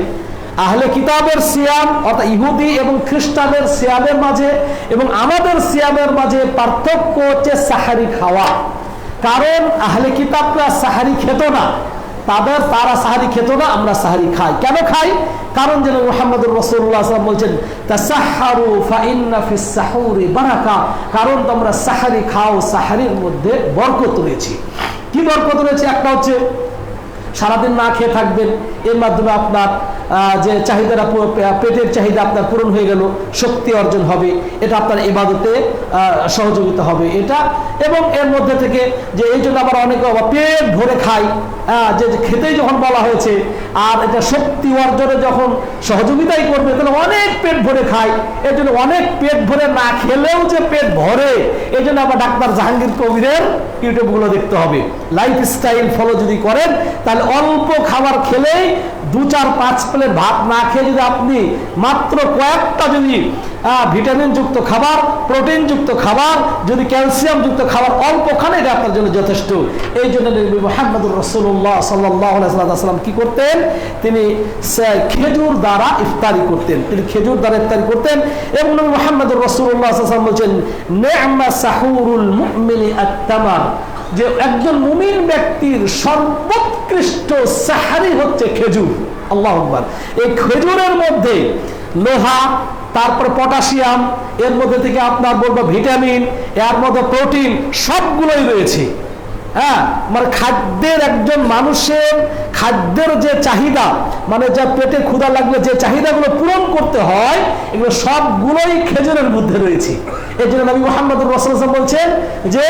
আহলে কিতাবের সিয়াম অর্থাৎ ইহুদি এবং খ্রিস্টানদের সিয়ামের মাঝে এবং আমাদের সিয়ামের মাঝে পার্থক্য হচ্ছে সাহারি খাওয়া। কারণ আহলে কিতাবরা সাহারি খেত না, তারা সাহারি খেত না, আমরা সাহারি খাই। কেন খাই? কারণ যেন মুহাম্মদুর রাসূলুল্লাহ সাল্লাল্লাহু আলাইহি ওয়াসাল্লাম বলছেন, তাসাহহারু ফাইন্না ফিস সাহুরি বারাকা। কারণ তোমরা সাহারি খাও, সাহারির মধ্যে বরকত রয়েছে। কি বরকত রয়েছে? একটা হচ্ছে সারাদিন না খেয়ে থাকবেন, এর মাধ্যমে আপনার যে চাহিদাটা, পেটের চাহিদা আপনার পূরণ হয়ে গেল, শক্তি অর্জন হবে, এটা আপনার ইবাদতে সহযোগিতা হবে এটা। এবং এর মধ্যে থেকে যে এই জন্য আবার অনেকে পেট ভরে খায়, যে খেতেই যখন বলা হয়েছে, আর এটা শক্তি অর্জনে যখন সহযোগিতাই করবে, তাহলে অনেক পেট ভরে খায়। এর জন্য অনেক পেট ভরে না খেলেও যে পেট ভরে, এই জন্য আবার ডাক্তার জাহাঙ্গীর কবিরের ইউটিউবগুলো দেখতে হবে। লাইফস্টাইল ফলো যদি করেন, তাহলে অল্প খাবার খেলেই 2-4-5 প্লেট ভাত না খেয়ে যদি আপনি মাত্র কয়েকটা যদি ভিটামিন যুক্ত খাবার, প্রোটিন যুক্ত খাবার, যদি ক্যালসিয়াম যুক্ত খাবার অল্প খান, এটা আপনার জন্য যথেষ্ট। এই জন্য নবী মুহাম্মদুর রাসূলুল্লাহ সাল্লাল্লাহু আলাইহি ওয়াসাল্লাম কি করতেন? তিনি খেজুর দ্বারা ইফতারি করতেন, তিনি খেজুর দ্বারা ইফতারি করতেন। এবং নবী মুহাম্মদুর রাসূলুল্লাহ সাল্লাল্লাহু আলাইহি ওয়াসাল্লাম বলেছেন, নি'মা সাহুরুল মুমিনি আত-তামার, যে একজন মুমিন ব্যক্তির সর্বোৎকৃষ্ট সাহারি হচ্ছে খেজুর। আল্লাহু আকবার। এই খেজুরের মধ্যে লোহা, তারপর পটাশিয়াম, এর মধ্যে থেকে আপনার বলবো ভিটামিন, এর মধ্যে প্রোটিন, সবগুলোই রয়েছে। হ্যাঁ, মানে খাদ্যের, একজন মানুষের খাদ্যের যে চাহিদা, মানে যা পেটে ক্ষুধা লাগলে যে চাহিদাগুলো পূরণ করতে হয়, এগুলো সবগুলোই খেজুরের মধ্যে রয়েছে। এই জন্য নবী মুহাম্মদুর রাসূলুল্লাহ বলছেন যে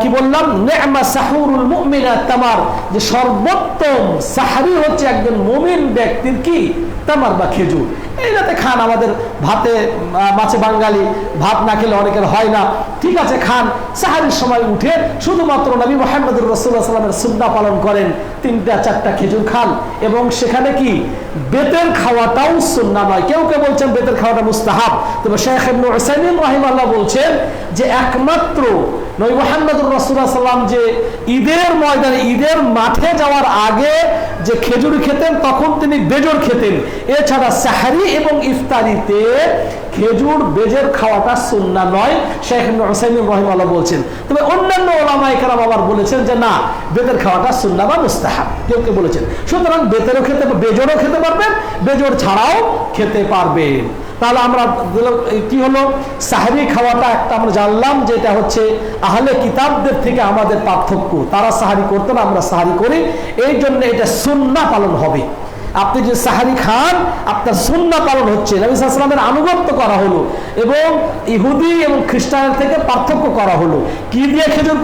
কি বললাম, নি'মা সাহুরুল মুমিনা তামার, যে সর্বোত্তম সাহারি হচ্ছে একজন মুমিন ব্যক্তির কি? তামার বা খেজুর। এইটাতে খান। আমাদের ভাতে মাছে বাঙালি, ভাত না খেলে অনেকের হয় না, ঠিক আছে খান। সাহারির সময় উঠে শুধুমাত্র নবী মুহাম্মদুর রাসূলুল্লাহ সাল্লাল্লাহু আলাইহি ওয়াসাল্লামের সুন্নাহ পালন করেন, 3-4টা খেজুর খান। এবং সেখানে কি বেতের খাওয়াটাও সুন্নাহ নয়। কেউ কেউ বলছেন বেতের খাওয়াটা মুস্তাহাব, তবে শেখ ইবনে উসাইমিন রাহিমাহুল্লাহ বলছেন যে একমাত্র নবী মুহাম্মদুর রাসূলুল্লাহ সাল্লাম যে ঈদের ময়দানে, ঈদের মাঠে যাওয়ার আগে যে খেজুর খেতেন, তখন তিনি বেজর খেতেন। এছাড়া সাহারি এবং ইফতারিতে খেজুর বেজের খাওয়াটা সুন্নাহ নয়, শেখ ইবনে উসাইমিন রাহিমাহুল্লাহ বলছেন। তবে অন্যান্য উলামায়ে কেরাম আবার বলেছেন যে না, বেতের খাওয়াটা সুন্নাহ বা মুস্তাহাব, কেউ কেউ বলেছেন। সুতরাং বেতেরও খেতে, বেজরও খেতে পারবেন, বেজর ছাড়াও খেতে পারবেন। তাহলে আমরা কি হলো, সাহারি খাওয়াটা একটা আমরা জানলাম যে এটা হচ্ছে আহলে কিতাবদের থেকে আমাদের পার্থক্য। তারা সাহারি করতেন, আমরা সাহারি করি, এই জন্য এটা সুন্নাহ পালন হবে। আপনি যে সাহারি খান, আপনার সুন্নাহ পালন হচ্ছে, নবী সাল্লাল্লাহু আলাইহি ওয়াসাল্লামের আনুগত্য করা হলো, এবং ইহুদি এবং খ্রিস্টানের থেকে পার্থক্য করা হলো। কি দিয়ে খেজুর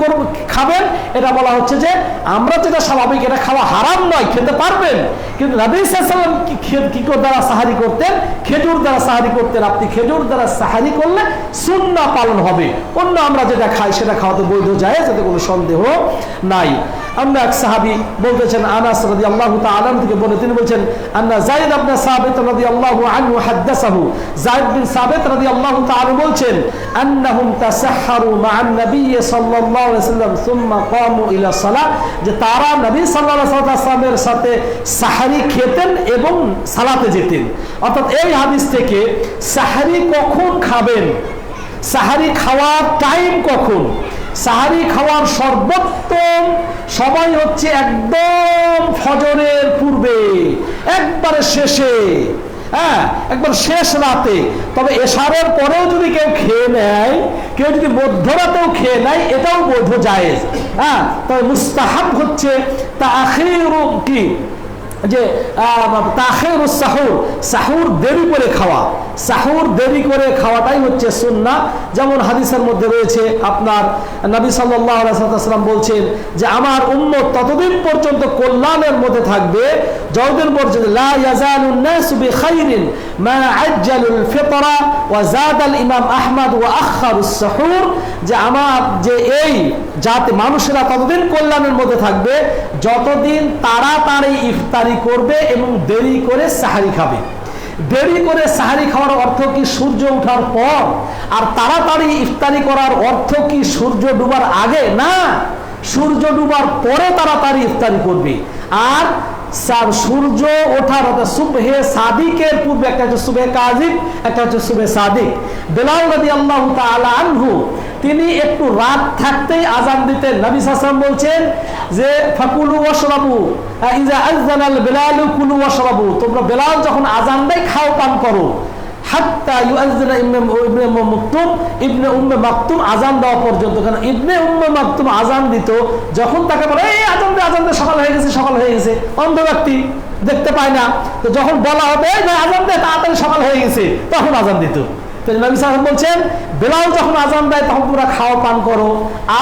খাবেন, এটা বলা হচ্ছে যে আমরা যেটা স্বাভাবিক, এটা খাওয়া হারাম নয়, খেতে পারবেন। কিন্তু নবী সাল্লাল্লাহু আলাইহি ওয়াসাল্লাম কি দ্বারা সাহারি করতেন? খেজুর দ্বারা সাহারি করতেন। আপনি খেজুর দ্বারা সাহারি করলে সুন্নাহ পালন হবে। অন্য আমরা যেটা খাই সেটা খাওয়াতে বৈধ জায়েজ, এতে কোনো সন্দেহ নাই। আমরা এক সাহাবী বলতেছেন, আনাস রাদিয়াল্লাহু তাআলা আনহু থেকে বলে, তিনি বলছেন, আন্না যায়েদ ইবনে সাবিত রাদিয়াল্লাহু আনহু হাদাসাহু, যায়েদ বিন সাবিত রাদিয়াল্লাহু তাআলা বলছেন, আন্নাহুম তাসাহহারু মা'আন নবী সাল্লাল্লাহু আলাইহি ওয়াসাল্লাম সুম্মা কামু ইলা সালাহ, যে তারা নবী সাল্লাল্লাহু আলাইহি ওয়াসাল্লামের সাথে সাহারি খেতেন এবং সালাতে যেতেন। অর্থাৎ এই হাদিস থেকে সাহারি কখন খাবেন, সাহারি খাওয়ার টাইম কখন, সাহারি খাওয়ার সর্বোত্তম সময় হচ্ছে একদম ফজরের পূর্বে, একবারে শেষে, হ্যাঁ, একবার শেষ রাতে। তবে এশারের পরেও যদি কেউ খেয়ে নেয়, কেউ যদি মধ্যরাতেও খেয়ে নেয়, এটাও বৈধ জায়েজ। হ্যাঁ, তবে মুস্তাহাব হচ্ছে তাখিরু, কি যে তাখিরুস সাহুর, সাহুর দেরি করে খাওয়া, সাহুর দেরি করে খাওয়াটাই হচ্ছে সুন্নাহ। যেমন হাদিসের মধ্যে রয়েছে, আপনার নবী সাল্লাল্লাহু আলাইহি ওয়াসাল্লাম বলছেন যে আমার উম্মত ততদিন পর্যন্ত কল্যাণের মধ্যে থাকবে যতদিন পর্যন্ত লা ইয়াজালুন নাসু বিখাইরিন মা আজ্জালুল ফিতরা ওয়া যাদাল ইমাম আহমদ ওয়া আখারুস সাহুর, যে আমার যে এই জাতি মানুষেরা ততদিন কল্যাণের মধ্যে থাকবে যতদিন তাড়াতাড়ি ইফতারি করবে এবং দেরি করে সাহারি খাবে। দেরি করে সাহারি খাওয়ার অর্থ কি সূর্য ওঠার পর? আর তাড়াতাড়ি ইফতারি করার অর্থ কি সূর্য ডুবার আগে? না, সূর্য ডুবার পরে তাড়াতাড়ি ইফতারি করবে। আর সূর্য ওঠার সুবহে সাদিকের পূর্বে, একটা হচ্ছে সুবহে কাযিব, একটা হচ্ছে সুবহে সাদিক। বেলাল রাদিয়াল্লাহু তাআলা আনহু তিনি একটু রাত থাকতেই আজান দিতেন। নবী সাল্লাল্লাহু আলাইহি ওয়াসাল্লাম বলছেন যে ফাকুলু ওয়াশরাবু ইযা আযানাল বেলালু কুলু ওয়াশরাবু, তোমরা বেলাল যখন আজান দেয় খাও পান করো। হাত্তা ইউআযযিনা ইবনে মাকতুম, ইবনে উম্মে মাকতুম আযান দেওয়া পর্যন্ত। কারণ ইবনে উম্মে মাকতুম আযান দিত, যখন তাকে বলে এই আযান দে সকাল হয়ে গেছে, সকাল হয়ে গেছে, অন্ধ ব্যক্তি দেখতে পায় না, তো যখন বলা হবে এই ভাই আযান দে, তাড়াতাড়ি সকাল হয়ে গেছে, তখন আযান দিত। তো নবী সাল্লাল্লাহু আলাইহি ওয়াসাল্লাম বলছেন বেলাল যখন আযান দেয় তখন তোমরা খাওয়া পান করো,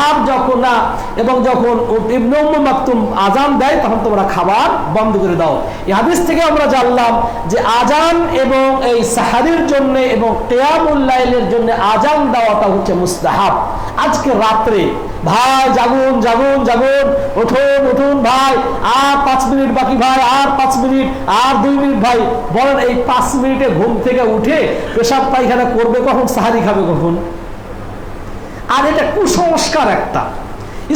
আর যখন না এবং যখন ইবনে উম্মে মাকতুম আযান দেয় তখন তোমরা খাবার বন্ধ করে দাও। এই হাদিস থেকে আমরা জানলাম যে আযান এবং এই সাহারির জন্য এবং কিয়ামুল লাইলের জন্য আযান দেওয়াটা হচ্ছে মুস্তাহাব। আজকে রাত্রে ভাই জাগুন জাগুন জাগুন, উঠুন উঠুন ভাই, আর 5 মিনিট বাকি ভাই, আর 5 মিনিট, আর 2 মিনিট ভাই, বলেন এই 5 মিনিটে ঘুম থেকে উঠে পেশাব পায়খানা করবে কখন, সাহারি খাবে কখন? আর এটা কুসংস্কার, একটা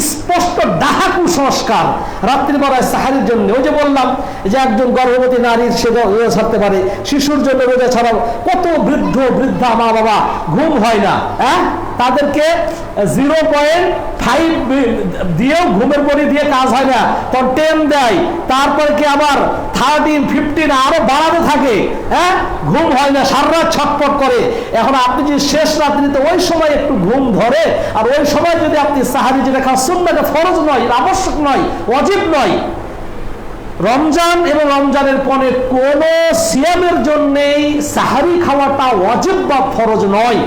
স্পষ্ট ডাহা কুসংস্কার রাত্রি বেলায় সাহারির জন্য। ওই যে বললাম যে একজন গর্ভবতী নারীর সে রোজা ছাড়তে পারে, শিশুর জন্য রোজা ছাড়াও কত বৃদ্ধ বৃদ্ধা মা বাবা ঘুম হয় না, হ্যাঁ, তাদেরকে 0.5 দিয়েও ঘুমের বড়ি দিয়ে কাজ হয় না, তখন 10 দেয়, তারপরে কি আবার 13, 15 আরো বাড়াতে থাকে, হ্যাঁ, ঘুম হয় না, সারা রাত ছটফট করে। এখন আপনি যদি শেষ রাত্রিতে ওই সময় একটু ঘুম ধরে, আর ওই সময় যদি আপনি সাহারি যেটা খাওয়া সুন্নাত, ফরজ নয়, আবশ্যক নয়, ওয়াজিব নয়। রমজান এবং রমজানের পরে কোন সিয়ামের জন্যই সাহারি খাওয়াটা ওয়াজিব বা ফরজ নয়।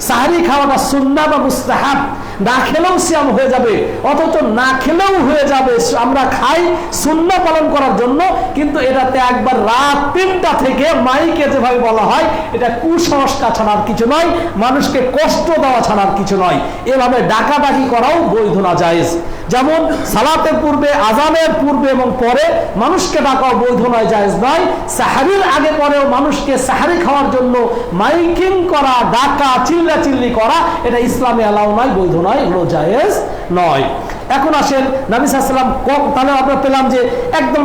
সাহারি খাওয়াটা সুন্নাত বা মুস্তাহাব, না খেলেও সিয়াম হয়ে যাবে, অথচ না খেলেও হয়ে যাবে। আমরা খাই সুন্নাত পালন করার জন্য, কিন্তু এটাতে একবার রাত 3টা থেকে মাইকে যেভাবে বলা হয়, এটা কুসংস্কার ছাড়ার কিছু নয়, মানুষকে কষ্ট দেওয়া ছাড়ার কিছু নয়। এভাবে ডাকাডাকি করাও বৈধ না, জায়েজ। যেমন সালাতের পূর্বে, আজানের পূর্বে এবং পরে মানুষকে ডাকাও বৈধ নয়, জায়েজ নয়। সাহারির আগে পরেও মানুষকে সাহারি খাওয়ার জন্য মাইকিং করা, ডাকা, চিল্লাচিল্লি করা, এটা ইসলামে অ্যালাউ নয়, বৈধ নয়, এগুলো জায়েজ নয়। এখন আসেন নবী সাল্লাল্লাহু আলাইহি ওয়াসাল্লাম, তাহলে আমরা পেলাম যে একদম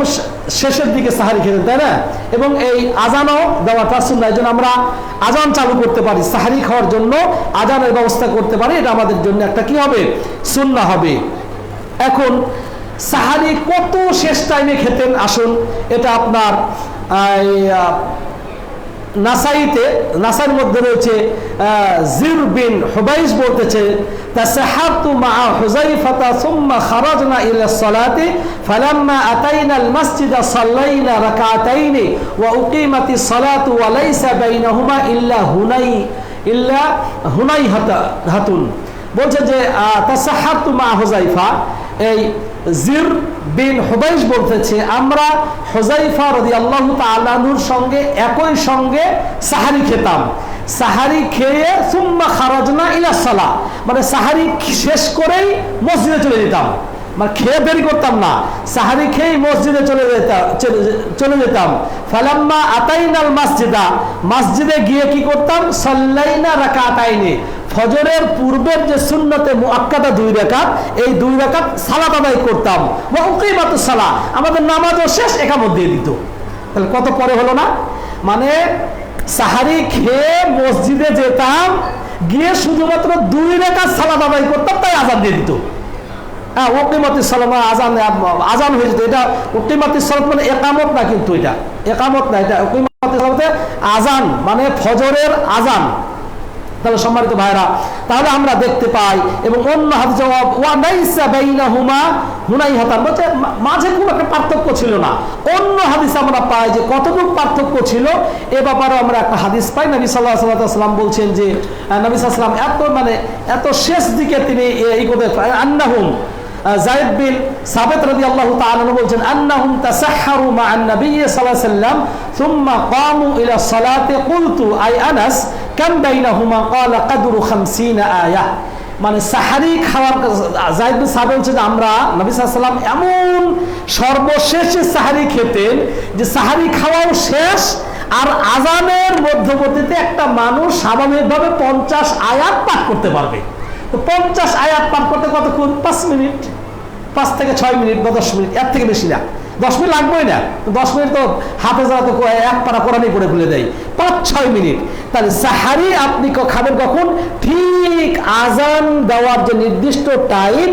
শেষের দিকে সাহারি খেতেন, তাই না? এবং এই আজানও দেওয়াটা সুন্নাহ, এই জন্য আমরা আজান চালু করতে পারি, সাহারি খাওয়ার জন্য আজানের ব্যবস্থা করতে পারি, এটা আমাদের জন্য একটা কি হবে, সুন্নাহ হবে। এখন সাহারি কত শেষ টাইমে খেতেন, আসুন এটা আপনার নাসাইর মধ্যে রয়েছে, জির বিন হুবাইস বলতেছে তাসাহারতু মা হুযাইফা সুম্মা খারাজনা ইলা সালাতি ফালাম্মা আতাইনা আল মাসজিদ সাল্লাইনা রাকাতাইন ওয়া উকিমাতিস সালাতু ওয়া লাইসা বাইনাহুমা ইল্লা হুনাইহাতুন। বলছে যে তাসাহারতু মা হুযাইফা, এই জির বিন হুবাইস বলতেছে আমরা হুযাইফা রাদিয়াল্লাহু তাআলা আনহুর সঙ্গে একই সঙ্গে সাহারি খেতাম, সাহারি খেয়ে সুম্মা খারাজনা ইলা সালাহ, মানে সাহারি শেষ করেই মসজিদে চলে যেতাম, মানে খেয়ে দেরি করতাম না, সাহারি খেয়ে মসজিদে চলে যেতাম। ফালাম্মা আতাইনাল মাসজিদা, মসজিদে গিয়ে কি করতাম, সাল্লাইনা রাকাতাইনি, ফজরের পূর্বের যে সুন্নতে মুআক্কাদা 2 রাকাত, এই 2 রাকাত সালাত আদায় করতাম। ওয়া উকিমাতুস সালাহ, আমাদের নামাজও শেষ, ইকামত দিয়ে দিত। তাহলে কত পরে হলো না? মানে সাহারি খেয়ে মসজিদে যেতাম, গিয়ে শুধুমাত্র 2 রাকাত সালাত আদায় করতাম, তাই আযান দিয়ে দিত। হ্যাঁ, উকিমাতুস সালাহ আজান হয়ে যেত। এটা উকিমাতুস সালাত মানে ইকামত না, কিন্তু এটা ইকামত না, এটা উকিমাতুস সালাতে আজান মানে ফজরের আজান। তাহলে সম্মানিত ভাইরা, তাহলে আমরা দেখতে পাই, এবং অন্য হাদিসে ওয়া লাইসা বাইনাহুমা হুনাইহাতান, বলতে মাঝে কোনো একটা পার্থক্য ছিল না। অন্য হাদিসে আমরা পাই যে কতটুকু পার্থক্য ছিল, এ ব্যাপারে আমরা একটা হাদিস পাই। নবী সাল্লাল্লাহু আলাইহি ওয়াসাল্লাম বলছেন যে নবী সাল্লাল্লাহু আলাইহি ওয়াসাল্লাম এত শেষ দিকে তিনি এই করতে আন্নাহুম, যায়েদ বিন সাবিত রাদিয়াল্লাহু তাআলা বলছেন আন্নাহুম তাসাহহারু মা'আন নবী সাল্লাল্লাহু আলাইহি ওয়াসাল্লাম সুম্মা ক্বামু ইলা সালাতি কুলতু আই আনাস কাম বাইনাহুমা ক্বালা কদরু 50 আয়াহ। মানে সাহারি খাওয়ার, যায়েদ বিন সাবিত বলছে যে আমরা নবী সাল্লাল্লাহু আলাইহি ওয়াসাল্লাম এমন সর্বশেষে সাহারি খেতেন যে সাহারি খাওয়াও শেষ, আর আজানের মধ্যবর্তীতে একটা মানুষ স্বাভাবিকভাবে 50 আয়াত পাঠ করতে পারবে। তো 50 আয়াত পাঠ করতে কতক্ষণ? 5 মিনিট, 5 থেকে 6 মিনিট বা 10 মিনিট, এর থেকে বেশি না। 10 মিনিট লাগবেই না, 10 মিনিট তো হাফেজরা তো এক পারা কোরআনই পড়ে ফেলে দেয়। 5-6 মিনিট। তাহলে সাহারি আপনি খাবেন কখন? ঠিক আজান দেওয়ার যে নির্দিষ্ট টাইম,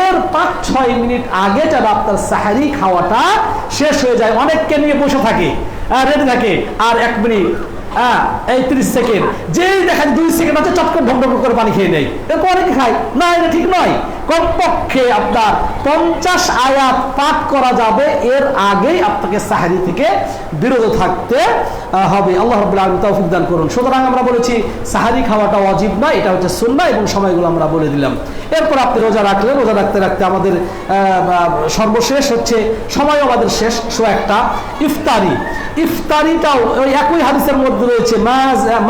এর 5-6 মিনিট আগে যেন আপনার সাহারি খাওয়াটা শেষ হয়ে যায়। অনেককে নিয়ে বসে থাকে, রেডি থাকে, আর 1 মিনিট, এই 30 সেকেন্ড, যেই দেখেন 2 সেকেন্ড আছে চট করে ঢক ঢক করে পানি খেয়ে নেয়, এরপর অনেকে খায় না, এটা ঠিক নয়। কমপক্ষে আপনার 50 আয়াত পাঠ করা যাবে, এর আগেই আপনাকে সাহরি থেকে বিরত থাকতে হবে। আল্লাহ রাব্বুল আলামিন তৌফিক দান করুন। সুতরাং আমরা বলেছি সাহরি খাওয়াটা ওয়াজিব না, এটা হচ্ছে সুন্নাহ, এবং সময়গুলো আমরা বলে দিলাম। এরপর আপনি রোজা রাখলেন, রোজা রাখতে রাখতে আমাদের সর্বশেষ হচ্ছে সময় আমাদের শেষ, একটা ইফতারি। ইফতারিটাও ওই একই হাদিসের মধ্যে রয়েছে,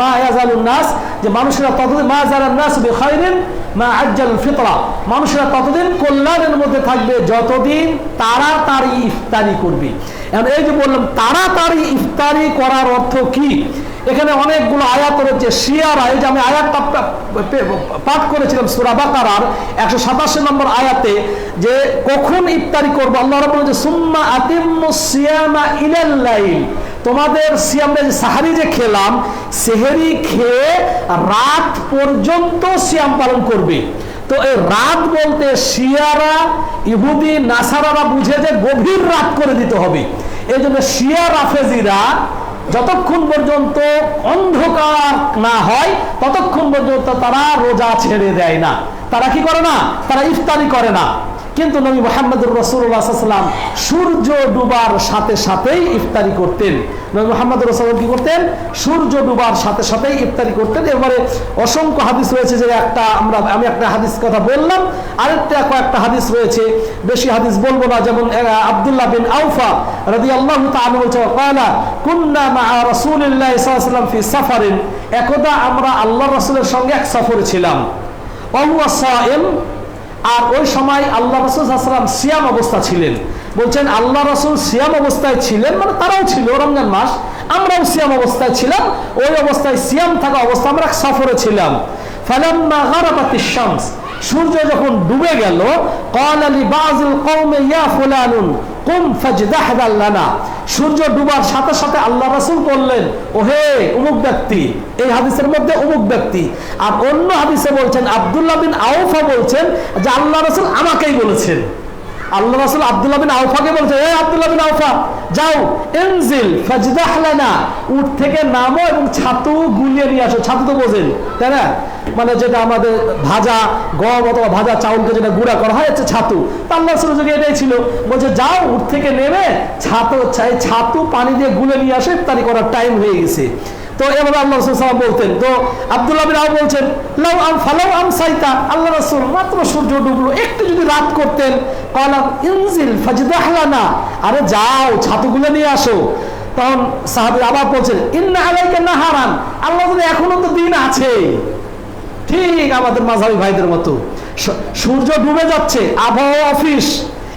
মা ইয়াজালুন নাস, যে মানুষেরা ততদিন মা যারান নাস বিখাইরিন মা আজ্জাল ফিতরা, মানুষেরা ততদিন কল্যাণের মধ্যে থাকবে যতদিন তাড়াতাড়ি ইফতারি করবে। এখন এই যে বললাম তাড়াতাড়ি ইফতারি করার অর্থ কি, এখানে অনেকগুলো আয়াত রয়েছে। শিয়ারা, এই যে আমি আয়াতটা পাঠ করেছিলাম সূরা বাকারার 187 নম্বর আয়াতে, যে কখন ইফতারি করবো, আল্লাহ রাব্বুল বলেছে সুম্মা আতিম্মুস সিয়ামা ইলাল লাইল, তোমাদের সিয়ামে সাহারি যে খেলাম, সেহরি খেয়ে রাত পর্যন্ত সিয়াম পালন করবে। তো এই রাত বলতে শিয়ারা, ইহুদি, নাসারারা বুঝে যে গভীর রাত করে দিতে হবে। এই জন্য শিয়া রাফেজিরা যতক্ষণ পর্যন্ত অন্ধকার না হয় ততক্ষণ পর্যন্ত তারা রোজা ছেড়ে দেয় না। তারা কি করে না? তারা ইফতারি করে না। কিন্তু নবী মুহাম্মদুর রাসূলুল্লাহ সাল্লাল্লাহু আলাইহি ওয়াসাল্লাম সূর্য ডুবার সাথে সাথেই ইফতারি করতেন। নবী মুহাম্মদুর রাসূলুল্লাহ কি করতেন? সূর্য ডুবার সাথে সাথেই ইফতারি করতেন। এবারে অসংখ্য হাদিস রয়েছে, যে আমি একটা হাদিস কথা বললাম, আরেকটা কয়েকটা হাদিস রয়েছে, বেশি হাদিস বলবো না। যেমন আব্দুল্লাহ বিন আউফা রাদিয়াল্লাহু তাআলা বলছেন, ক্বালা কুন্না মা'a রাসূলিল্লাহি সাল্লাল্লাহু আলাইহি ওয়াসাল্লাম ফি সাফারিন, একদা আমরা আল্লাহর রাসূলের সঙ্গে এক সফরে ছিলাম। ওয়া হুয়া সাইম, আর ওই সময় আল্লাহ রাসূল সাল্লাল্লাহু আলাইহি ওয়াসাল্লাম সিয়াম অবস্থা ছিলেন। বলছেন আল্লাহ রাসূল সিয়াম অবস্থায় ছিলেন, মানে তারাও ছিল, রমজান মাস, আমরাও সিয়াম অবস্থায় ছিলাম। ওই অবস্থায় সিয়াম থাকা অবস্থা আমরা সফরে ছিলাম। ফালাম্মা গারাবাতিশ শামস, সূর্য যখন ডুবে গেল, ক্বালা লিবাযিল কওমি ইয়া ফুলানুন কুম ফাজদাহ লানা, সূর্য ডুবার সাথে সাথে আল্লাহ রাসূল বললেন, ওহে অমুক ব্যক্তি, এই হাদিসের মধ্যে অমুক ব্যক্তি। আর অন্য হাদিসে বলছেন আব্দুল্লাহ বিন আউফা বলছেন যে আল্লাহ রাসূল আমাকেই বলেছেন। আল্লাহ রাসূল আব্দুল্লাহ বিন আউফাকে বলছেন, এই আব্দুল্লাহ বিন আউফা যাও, ইনজিল ফাজদাহ লানা, উঠ থেকে নামো এবং ছাতু গুলিয়ে নিয়ে আসো। ছাতু তো বোঝেন তাই না, মানে যেটা আমাদের ভাজা গম অথবা ভাজা চাউলকে যেটা গুঁড়া করা হয়, হচ্ছে ছাতু। আল্লাহ রাসূলের যুগে এটাই ছিল। বলছে যাও, উঠ থেকে নেমে ছাতু পানি দিয়ে গুলে নিয়ে আসে, ইফতারি করার টাইম হয়ে গেছে। তো এভাবে আল্লাহ রাসূল সাল্লাল্লাহু আলাইহি ওয়াসাল্লাম বলতেন। তো আব্দুল্লাহ বিন আউফ বলছেন, লাউ আম ফালাউ আমসাইতা, আল্লাহ রাসূল মাত্র সূর্য ডুবলো, একটু যদি রাত করতেন, ক্বালা ইনজিল ফাজদাহ লানা, আরে যাও ছাতুগুলো নিয়ে আসো। তখন সাহাবী আবার বলছেন, ইন্না আলাইকা নাহারান, আল্লাহ যদি এখনো তো দিন আছে। ঠিক আমাদের মাযহাবী ভাইদের মতো, সূর্য ডুবে যাচ্ছে, আবহাওয়া অফিস,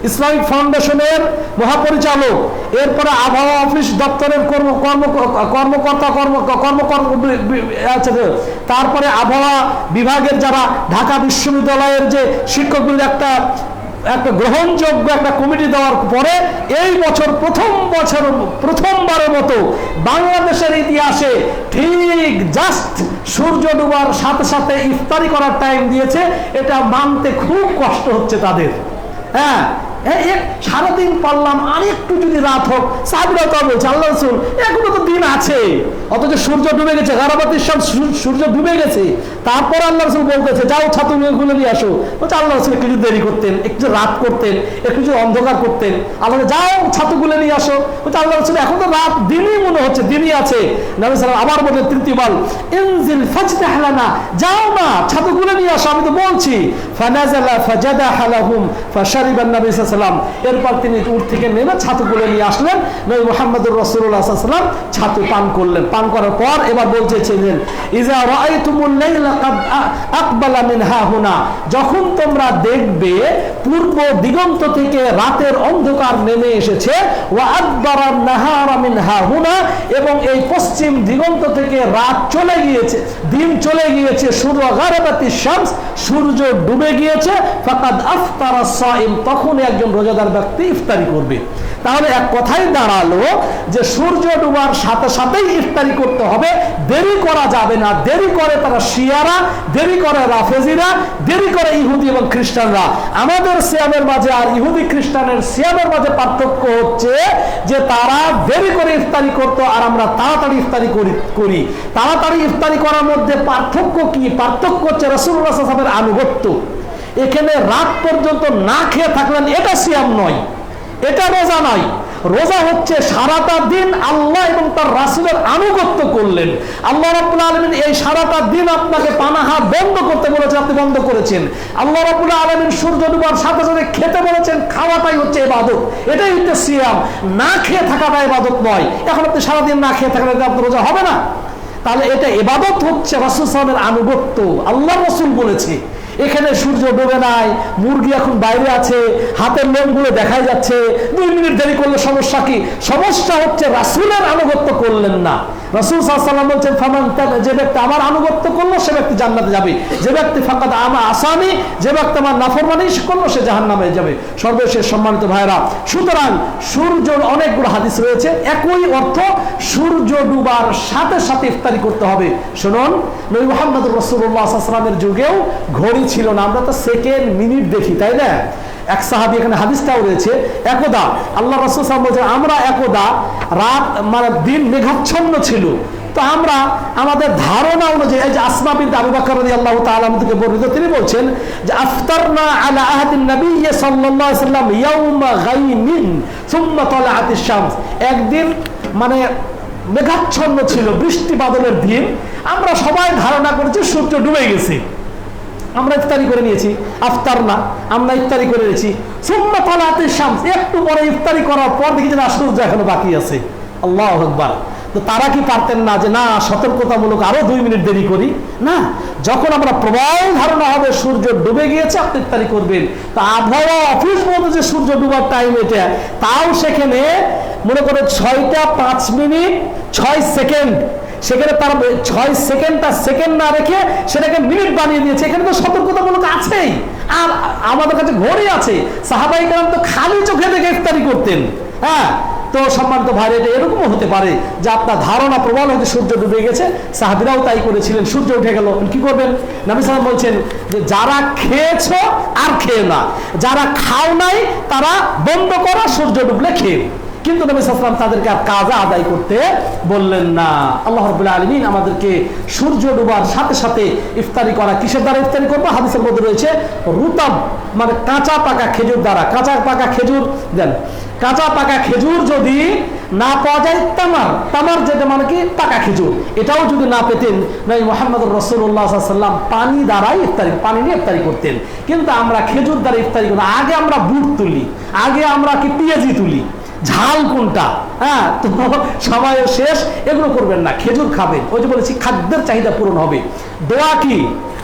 ইসলামিক ফাউন্ডেশনের মহাপরিচালক, এরপরে আবহাওয়া অফিস দপ্তরের কর্মকর্তা, তারপরে আবহাওয়া বিভাগের যারা, ঢাকা বিশ্ববিদ্যালয়ের যে শিক্ষকদের একটা গ্রহণযোগ্য একটা কমিটি দেওয়ার পরে এই বছর প্রথমবারের মতো বাংলাদেশের ইতিহাসে ঠিক জাস্ট সূর্য ডুবার সাথে সাথে ইফতারি করার টাইম দিয়েছে। এটা মানতে খুব কষ্ট হচ্ছে তাদের। হ্যাঁ, সারাদিন পারলাম, আর একটু যদি রাত হোক। সাহাবীরা তো বলছে আল্লাহ রাসূল এখনো তো দিন আছে, অথচ সূর্য ডুবে গেছে, গারাবাতিশ শামস, সূর্য ডুবে গেছে। তারপর আল্লাহ রাসূল বলতেছে যাও ছাতু খুলে নিয়ে আসো। বলছে আল্লাহ রাসূল একটু দেরি করতেন, একটু রাত করতেন, একটু অন্ধকার করতেন, আল্লাহ যাও ছাতু খুলে নিয়ে আসো। বলছে আল্লাহ রাসূল এখন তো রাত, দিনই মনে হচ্ছে, দিনই আছে। নবী সাল্লাল্লাহু আবার বলেন তৃতীয়বার, ইনজিল ফাজদাহ লানা, যাও না ছাতু খুলে নিয়ে আসো, আমি তো বলছি। ফানাজালা ফাজাদাহ লাহুম ফাশারিবা নবী সাল্লাল্লাহু আলাইহি ওয়াসাল্লাম, এরপর তিনি উঠ থেকে নেমে ছাতু খুলে নিয়ে আসলেন। নবী মুহাম্মদুর রাসূলুল্লাহ সাল্লাল্লাহু আলাইহি ওয়াসাল্লাম ছাতু পান করলেন। পান করার পর এবার বলতেছিলেন, ইজা রাআইতুমুল লাইলা কাদ আকবালা মিন হাহুনা, যখন তোমরা দেখবে পূর্ব দিগন্ত থেকে রাতের অন্ধকার নেমে এসেছে, ওয়া আদবারান নাহারা মিন হাহুনা, এবং এই পশ্চিম দিগন্ত থেকে রাত চলে গিয়েছে, দিন চলে গিয়েছে, সূর্য গারাবাতিশ শামস, সূর্য ডুবে গিয়েছে, ফাকাদ আফতারা সাইম, তখন এক একজন রোজাদার ব্যক্তি ইফতারি করবে। তাহলে এক কথাই দাঁড়ালো যে সূর্য ডুবার সাথে সাথেই ইফতারি করতে হবে, দেরি করা যাবে না। দেরি করে তারা শিয়ারা, দেরি করে রাফেজিরা, দেরি করে ইহুদি এবং খ্রিস্টানরা। আমাদের সিয়ামের মাঝে আর ইহুদি খ্রিস্টানের সিয়ামের মাঝে পার্থক্য হচ্ছে যে তারা দেরি করে ইফতারি করতো আর আমরা তাড়াতাড়ি ইফতারি করি। তাড়াতাড়ি ইফতারি করার মধ্যে পার্থক্য কি? পার্থক্য হচ্ছে রাসূলুল্লাহ সাল্লাল্লাহু আলাইহি ওয়াসাল্লামের আনুগত্য। এখানে রাত পর্যন্ত না খেয়ে থাকলেন, এটা সিয়াম নয়, এটা রোজা নয়। রোজা হচ্ছে সারাটা দিন আল্লাহ এবং তার রাসূলের আনুগত্য করলেন। আল্লাহ রাব্বুল আলামিন এই সারাটা দিন আপনাকে পানাহা বন্ধ করতে বলেছেন, আপনি বন্ধ করেছেন। আল্লাহ রাব্বুল আলামিন সূর্য ডুবার সাথে সাথে খেতে বলেছেন, খাওয়াটাই হচ্ছে ইবাদত, এটাই হচ্ছে সিয়াম। না খেয়ে থাকাটা ইবাদত নয়। এখন আপনি সারাদিন না খেয়ে থাকলে আপনার রোজা হবে না। তাহলে এটা ইবাদত হচ্ছে রাসূল সাল্লাল্লাহু আলাইহি ওয়াসাল্লামের আনুগত্য। আল্লাহ রাসূল বলেছে। এখানে সূর্য ডুবে নাই, মুরগি এখন বাইরে আছে, হাতের লোমগুলো দেখা যাচ্ছে, 2 মিনিট দেরি করলে সমস্যা কি? সমস্যা হচ্ছে রাসূলের আনুগত্য করলেন না। রাসূল সাল্লাল্লাহু আলাইহি ওয়াসাল্লাম বলছেন, ফামান যে ব্যক্তি আমার আনুগত্য করলো সে ব্যক্তি জান্নাতে যাবে, যে ব্যক্তি ফাকাদ আসানি, যে ব্যক্তি আমার নাফরমানি করলো সে জাহান্নামে যাবে। সর্বশেষ সম্মানিত ভাইরা, সুতরাং সূর্যের অনেকগুলো হাদিস রয়েছে, একই অর্থ সূর্য ডুবার সাথে সাথে ইফতারি করতে হবে। শুনুন, নবী মুহাম্মদ রাসূলুল্লাহ সাল্লাল্লাহু আলাইহি ওয়াসাল্লামের যুগেও ঘড়ি ছিল না, আমরা তো সেকেন্ড মিনিট দেখি, তাই না? এক সাহাবী, এখানে হাদিসটাও রয়েছে, একদা আল্লাহ রাসূল সাল্লাল্লাহু আলাইহি ওয়াসাল্লাম বলেছেন, আমরা একদা রাত মানে দিন মেঘাচ্ছন্ন ছিল, তো আমরা আমাদের ধারণা অনুযায়ী, এই যে আসমা বিনতে আবু বকর রাদিয়াল্লাহু তাআলা আনহু থেকে বর্ণিত, তিনি বলছেন যে আফতারনা আলা আহদিন নবী সাল্লাল্লাহু আলাইহি ওয়াসাল্লাম ইয়াউমা গায়মিন সুম্মা তালাআতিশ শামস। একদিন মানে মেঘাচ্ছন্ন ছিল, বৃষ্টি বাদলের দিন, আমরা সবাই ধারণা করেছি সূর্য ডুবে গেছে, আমরা ইফতারি করে নিয়েছি। আফতার না, আমরা ইফতারি করে নিয়েছি। সুম্মা তালাআতিশ শামস, একটু পরে ইফতারি করার পর দেখি যে না, সূর্য এখনো বাকি আছে। আল্লাহু আকবার। তো তারা কি পারতেন না যে না, সতর্কতামূলক আরো 2 মিনিট দেরি করি? না, যখন আমরা প্রবল ধারণা হবে সূর্য ডুবে গিয়েছে আপনি ইফতারি করবেন। তো আবহাওয়া অফিস বলতে যে সূর্য ডুবার টাইম এটা, তাও সেখানে মনে করে 6টা 5 মিনিট 6 সেকেন্ড, সেখানে তার 6 সেকেন্ডটা সেকেন্ড না রেখে সেটাকে মিনিট বানিয়ে দিয়েছে। এখানে তো সতর্কতামূলক আছেই, আর আমাদের কাছে ঘড়ি আছে। সাহাবায়ে কেরাম তো খালি চোখে দেখে ইফতারি করতেন। হ্যাঁ, তো সম্মানিত ভাই, এটা এরকমও হতে পারে যে আপনার ধারণা প্রবল হয়তো সূর্য ডুবে গেছে, সাহাবীরাও তাই করেছিলেন, সূর্য উঠে গেল, কি করবেন? নবী সাল্লাল্লাহু আলাইহি ওয়াসাল্লাম বলছেন যে যারা খেয়েছো আর খেয়ে না, যারা খাও নাই তারা বন্ধ করো, সূর্য ডুবলে খেয়ে। কিন্তু নবী সাল্লাল্লাহু আলাইহি ওয়াসাল্লাম তাদেরকে আর কাজা আদায় করতে বললেন না। আল্লাহ রাব্বুল আলামিন আমাদেরকে সূর্য ডুবার সাথে সাথে ইফতারি করা, কিসের দ্বারা ইফতারি করবো? হাদিসের মধ্যে রয়েছে রুতাব, মানে কাঁচা পাকা খেজুর দ্বারা। কাঁচা পাকা খেজুর দেন, কাঁচা পাকা খেজুর যদি না পাওয়া যায়, তামার যেটা মানে কি পাকা খেজুর, এটাও যদি না পেতেন, নবী মুহাম্মদ রাসূলুল্লাহ সাল্লাল্লাহু আলাইহি ওয়াসাল্লাম পানি দ্বারাই ইফতারি, পানি নিয়ে ইফতারি করতেন। কিন্তু আমরা খেজুর দ্বারা ইফতারি করি। আগে আমরা বুট তুলি, আগে আমরা কি পেঁয়াজি তুলি, ঝাল কোনটা? হ্যাঁ, তো সময় শেষ, এগুলো করবেন না, খেজুর খাবেন। ওই যে বলেছি খাদ্যের চাহিদা পূরণ হবে। দোয়া কি?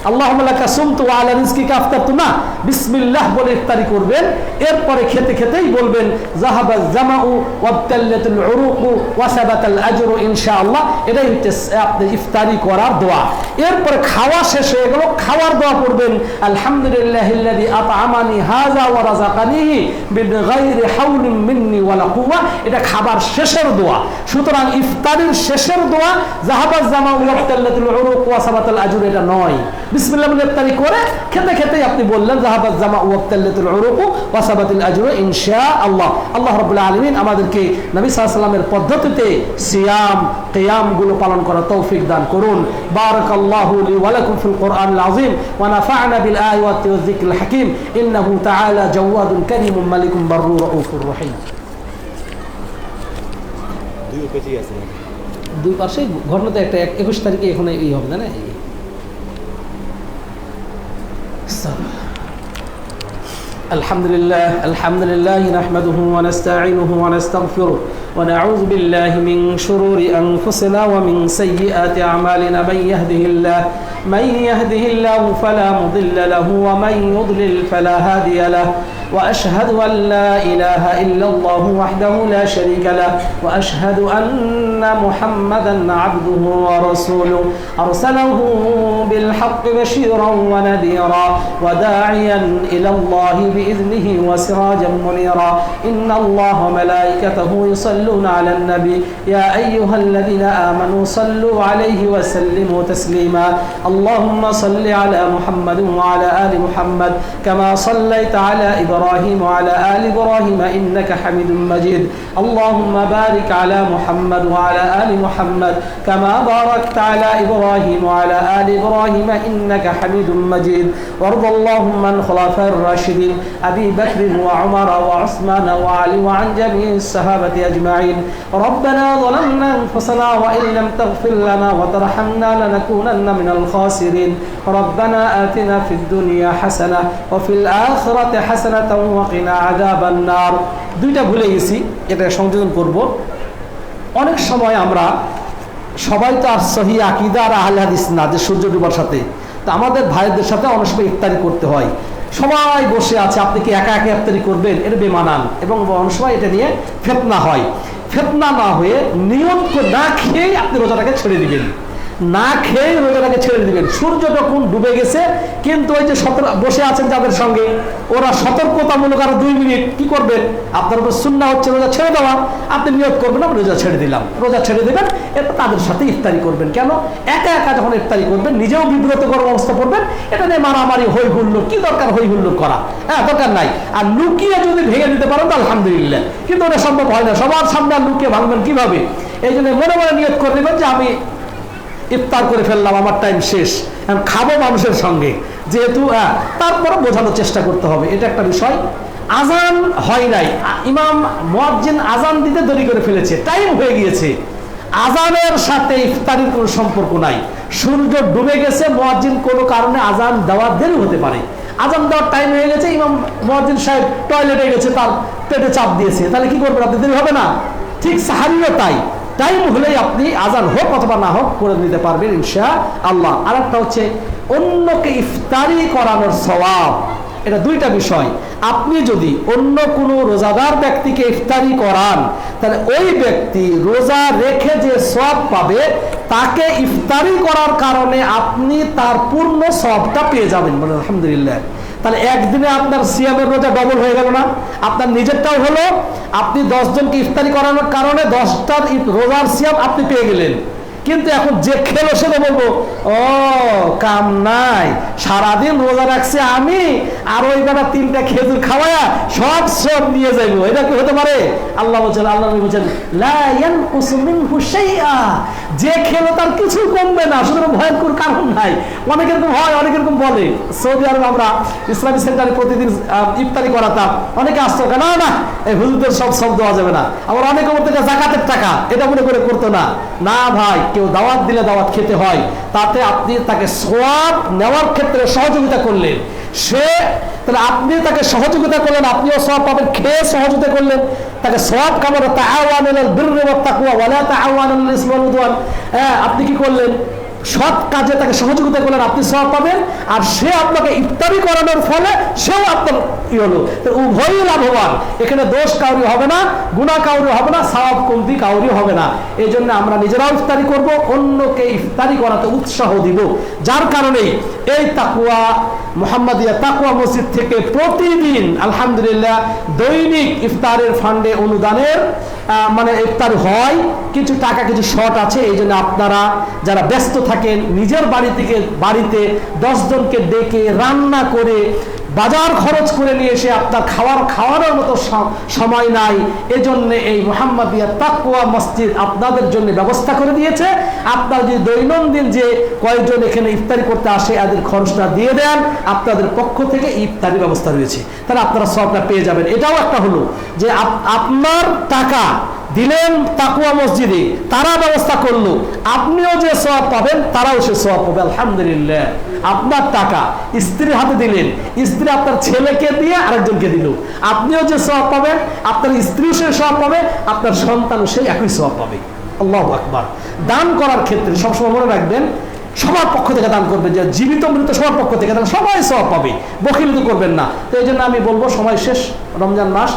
আল্লাহুম্মা লাকা সুমতু ওয়া আলা রিজকিকা আফতারতু, না, বিসমিল্লাহ বলে ইফতারি করবেন। এরপরে খেতে খেতেই বলবেন যাহাবাজ জামাউ ওয়াবতাল্লাতুল উরুকু ওয়া সাবাতাল আজরু ইনশাআল্লাহ। এটাই হচ্ছে আপনি ইফতারি করার দোয়া। এরপরে খাওয়া শেষ হয়ে গেল, খাওয়ার দোয়া পড়বেন আলহামদুলিল্লাহিল্লাযী আত'আমানি হাযা ওয়া রাযাকানিহি বিগাইরি হাওলিন মিন্নি ওয়ালা কুওয়া। এটা খাবার শেষের দোয়া। সুতরাং ইফতারির শেষের দোয়া যাহাবাজ জামাউ ওয়াবতাল্লাতুল উরুকু ওয়া সাবাতাল আজরু, এটা নয়। বিসমিল্লাহ বলে ইফতারি করে খেতে খেতেই আপনি বললেন যাহাবাজ জামা ওয়াবতাল্লাতুল উরুকু ওয়া সাবাতাল আজরু ইনশাআল্লাহ। আল্লাহ রাব্বুল আলামিন আমাদেরকে নবী সাল্লাল্লাহু আলাইহি ওয়াসাল্লামের পদ্ধতিতে সিয়াম কিয়াম গুলো পালন করার তৌফিক দান করুন। বারাকাল্লাহু লি ওয়া লাকুম ফিল কুরআনিল আযীম ওয়া নাফা'না বিল আয়াতি ওয়াজ যিকরিল হাকীম ইন্নাহু তাআলা জাওয়াদুন কারীমুন মালিকুম বাররুর রাউফুর রহিম। দুই পাশে ঘটনাতে একটা 21 তারিখে এখানে এই হবে না। الحمد لله نحمده ونستعينه ونستغفره ونعوذ بالله من شرور أنفسنا ومن سيئات أعمالنا. من يهده الله فلا مضل له ومن يضلل فلا هادي له وأشهد أن لا إله إلا الله وحده لا شريك له وأشهد أن محمدا عبده ورسوله أرسله بالحق بشيرا ونذيرا وداعيا إلى الله بإذنه وسراجا منيرا إن الله وملائكته يصلون على النبي يا أيها الذين آمنوا صلوا عليه وسلموا تسليما اللهم صل على محمد وعلى آل محمد كما صليت على إبراهيم وعلى آل إبراهيم إنك حميد مجيد اللهم بارك على محمد وعلى آل محمد كما باركت على إبراهيم وعلى آل إبراهيم إنك حميد مجيد وارض اللهم عن خلفاء الراشدين أبي بكر وعمر وعثمان وعلي وعن جميع الصحابة أجمعين ربنا ظلمنا أنفسنا وإن لم تغفر لنا وترحمنا لنكونن من الخاسرين ربنا آتنا في الدنيا حسنة وفي الآخرة حسنة وقنا عذاب النار দুইটা ভুলে গেছি এটা সংযোজন করব অনেক সময় আমরা সবাই তো আর সহি আকীদা আর আহলে হাদিস না যে সূর্য ডুবার সাথে তো আমাদের ভাইদের সাথে অনেক সময় ইফতারি করতে হয় সবাই বসে আছে আপনি কি একা একা ইফতারি করবেন এটা বেমানান এবং অনেক সময় এটা নিয়ে ফিতনা হয় ফিতনা না হয়ে নিয়ত না খেয়ে আপনি রোজাটাকে ছেড়ে দিবেন না খেয়ে রোজাটাকে ছেড়ে দিবেন সূর্য যখন ডুবে গেছে কিন্তু ওই যে বসে আছেন যাদের সঙ্গে ওরা সতর্কতামূলক আরো 2 মিনিট কি করবেন আপনার উপর সুন্নাহ হচ্ছে রোজা ছেড়ে দেওয়া আপনি নিয়ত করবেন আমি রোজা ছেড়ে দিলাম রোজা ছেড়ে দেবেন এটা তাদের সাথে ইফতারি করবেন কেন একা একা যখন ইফতারি করবেন নিজেও বিব্রতকর অবস্থা পড়বেন এটা নিয়ে মারামারি হই হুল্লোড় কি দরকার হই হুল্লোড় করা দরকার নাই আর লুকিয়ে যদি ভেঙে দিতে পারেন তো আলহামদুলিল্লাহ কিন্তু ওটা সম্ভব হয় না সবার সামনে আর লুকিয়ে ভাঙবেন কিভাবে এই জন্য মনে মনে নিয়ত করে নেবেন যে আমি ইফতার করে ফেললাম আমার টাইম শেষ আমি খাবো মানুষের সঙ্গে যেহেতু তারপরে বোঝানোর চেষ্টা করতে হবে এটা একটা বিষয় আজান হয় নাই ইমাম মুয়াজ্জিন আজান দিতে দেরি করে ফেলেছে টাইম হয়ে গিয়েছে আজানের সাথে ইফতারির কোনো সম্পর্ক নাই সূর্য ডুবে গেছে মুয়াজ্জিন কোনো কারণে আজান দেওয়া দেরি হতে পারে আজান দেওয়ার টাইম হয়ে গেছে ইমাম মুয়াজ্জিন সাহেব টয়লেটে গেছে তার পেটে চাপ দিয়েছে তাহলে কি করবেন আপনি দেরি হবে না ঠিক সাহারিও তাই টাইম হলেই আপনি আজান হোক অথবা না হোক করে নিতে পারবেন ইনশাআল্লাহ আর একটা হচ্ছে অন্যকে ইফতারি করানোর সওয়াব এটা দুইটা বিষয় আপনি যদি অন্য কোনো রোজাদার ব্যক্তিকে ইফতারি করান তাহলে ওই ব্যক্তি রোজা রেখে যে সওয়াব পাবে তাকে ইফতারি করার কারণে আপনি তার পূর্ণ সওয়াবটা পেয়ে যাবেন বলে আলহামদুলিল্লাহ তাহলে একদিনে আপনার সিয়ামের রোজা ডবল হয়ে গেল না আপনার নিজেরটাও হলো আপনি 10 জনকে ইফতারি করানোর কারণে 10টা রোজার সিয়াম আপনি পেয়ে গেলেন কিন্তু এখন যে খেলো সে তো বলবো ও কাম নাই সারাদিন রোজা রাখছে আমি আর ওই বেলা 3টা খেজুর খাওয়ায়া সব নিয়ে যাইবো এটা কি হতে পারে আল্লাহ বলছেন আল্লাহ নবী বলছেন লা ইয়ানকুসু মিনহু শাইআ যে খেলো তার কিছু কমবে না সুতরাং ভয়ঙ্কর কারণ নাই অনেক এরকম হয় অনেক এরকম বলে সৌদি আরবে আমরা ইসলামী সেন্টারে প্রতিদিন ইফতারি করাতাম অনেকে আসতো না না এই হুজুরদের সব দেওয়া যাবে না আবার অনেকে বলতে জাকাতের টাকা এটা মনে করে করতো না না ভাই কেউ দাওয়াত দিলে দাওয়াত খেতে হয় তাতে আপনি তাকে সওয়াব নেওয়ার ক্ষেত্রে সহযোগিতা করলেন সে তাহলে আপনি তাকে সহযোগিতা করলেন আপনিও সওয়াব পাবেন খেয়ে সহযোগিতা করলেন তাকে সওয়াব কামানো তাআওয়ানুল বিররি ওয়াত তাকওয়া ওয়ালা তাআওয়ানুল ইসমি ওয়াল উদওয়ান আপনি কি করলেন সৎ কাজে তাকে সহযোগিতা করলেন আপনি সওয়াব পাবেন আর সে আপনাকে ইফতারি করানোর ফলে সেও আপনার কি হলো উভয়ই লাভবান এখানে দোষ কাউরি হবে না গুনাহ কাউরি হবে না সওয়াব কমতি কাউরি হবে না এই জন্য আমরা নিজেরাও ইফতারি করব অন্যকে ইফতারি করাতে উৎসাহ দিব যার কারণে এই তাকওয়া মুহাম্মাদিয়া তাকওয়া মসজিদ থেকে প্রতিদিন আলহামদুলিল্লাহ দৈনিক ইফতারের ফান্ডে অনুদানের মানে ইফতার হয় কিছু টাকা কিছু শর্ট আছে এই জন্য আপনারা যারা ব্যস্ত থাকেন নিজের বাড়িতে 10 জনকে ডেকে রান্না করে বাজার খরচ করে নিয়ে এসে আপনার খাওয়ানোর মতো সময় নাই এজন্য এই মুহাম্মাদিয়া তাকওয়া মসজিদ আপনাদের জন্য ব্যবস্থা করে দিয়েছে আপনারা যদি দৈনন্দিন যে কয়েকজন এখানে ইফতারি করতে আসে এদের খরচটা দিয়ে দেন আপনাদের পক্ষ থেকে ইফতারি ব্যবস্থা রয়েছে তাহলে আপনারা সবটা পেয়ে যাবেন এটাও একটা হলো যে আপনার টাকা দিলেন তাকওয়া মসজিদে তারা ব্যবস্থা করলো আপনিও যে সওয়াব পাবেন তারাও সে সওয়াব পাবে আলহামদুলিল্লাহ আপনার টাকা স্ত্রীর হাতে দিলেন স্ত্রী আপনার ছেলেকে দিয়ে আরেকজনকে দিল আপনিও যে সওয়াব পাবেন আপনার স্ত্রীও সে সওয়াব পাবে আপনার সন্তানও সেই একই সওয়াব পাবে আল্লাহু আকবার দান করার ক্ষেত্রে সবসময় মনে রাখবেন সবার পক্ষ থেকে দান করবেন, যে জীবিত মৃত সবার পক্ষ থেকে দান, সবাই সওয়াব পাবে, বখিলিত করবেন না। তো এই জন্য আমি বলবো সময় শেষ, রমজান মাস,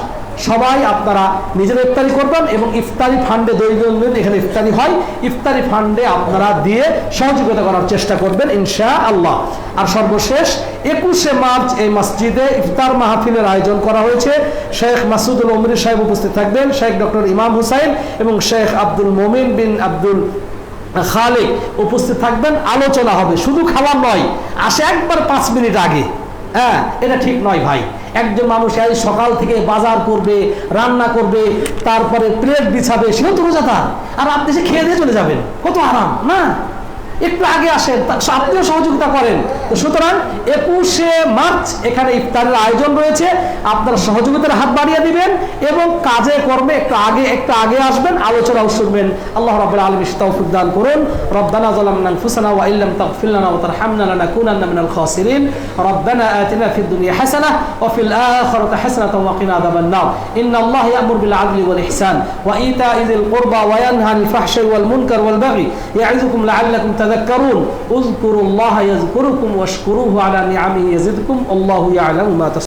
সবাই আপনারা নিজেরা ইফতারি করবেন এবং ইফতারি ফান্ডে দৈনন্দিন এখানে ইফতারি হয়, ইফতারি ফান্ডে আপনারা দিয়ে সহযোগিতা করার চেষ্টা করবেন ইনশাআল্লাহ। আর সর্বশেষ 21শে মার্চ এই মসজিদে ইফতার মাহফিলের আয়োজন করা হয়েছে। শেখ মাসুদুল উমরি সাহেব উপস্থিত থাকবেন, শেখ ডক্টর ইমাম হুসাইন এবং শেখ আব্দুল মোমিন বিন আব্দুল খালিক উপস্থিত থাকবেন। আলোচনা হবে, শুধু খাবার নয়, আসে একবার 5 মিনিট আগে। হ্যাঁ, এটা ঠিক নয় ভাই। একজন মানুষ এই সকাল থেকে বাজার করবে, রান্না করবে, তারপরে প্লেট বিছাবে, সেও তো রোজাদার, আর আপনি সে খেয়ে দিয়ে চলে যাবেন, কত আরাম না? একটু আগে আসেন, আপনিও সহযোগিতা করেন। তো সুতরাং 21শে মার্চ এখানে ইফতারের আয়োজন রয়েছে, আপনারা সহযোগিতার হাত বাড়িয়ে দিবেন এবং কাজে কর্মে একটু আগে আসবেন, আলোচনা শুনবেন। আল্লাহ রাব্বুল আলামিন তৌফিক দান করুন। রব্বানা যালামনা আনফুসানা ওয়া ইল্লাম তাগফির লানা ওয়া তারহামনা লানাকুনান্না মিনাল খাসিরিন। রব্বানা আতিনা ফিদ দুনিয়া হাসানাহ ওয়া ফিল আখিরাতি হাসানাতাও ওয়া কিনা আযাবান নার। ইন্নাল্লাহা ইয়া'মুরু বিল আদলি ওয়াল ইহসান ওয়া ইতা'i যিল কুরবা ওয়া ইয়ানহা আনিল ফাহশাই ওয়াল মুনকার ওয়াল বাগই ইয়া'iযুকুম লা'আল্লাকুম تذكرون اذكروا الله يذكركم واشكروه على نعمه يزدكم الله يعلم ما تصنعون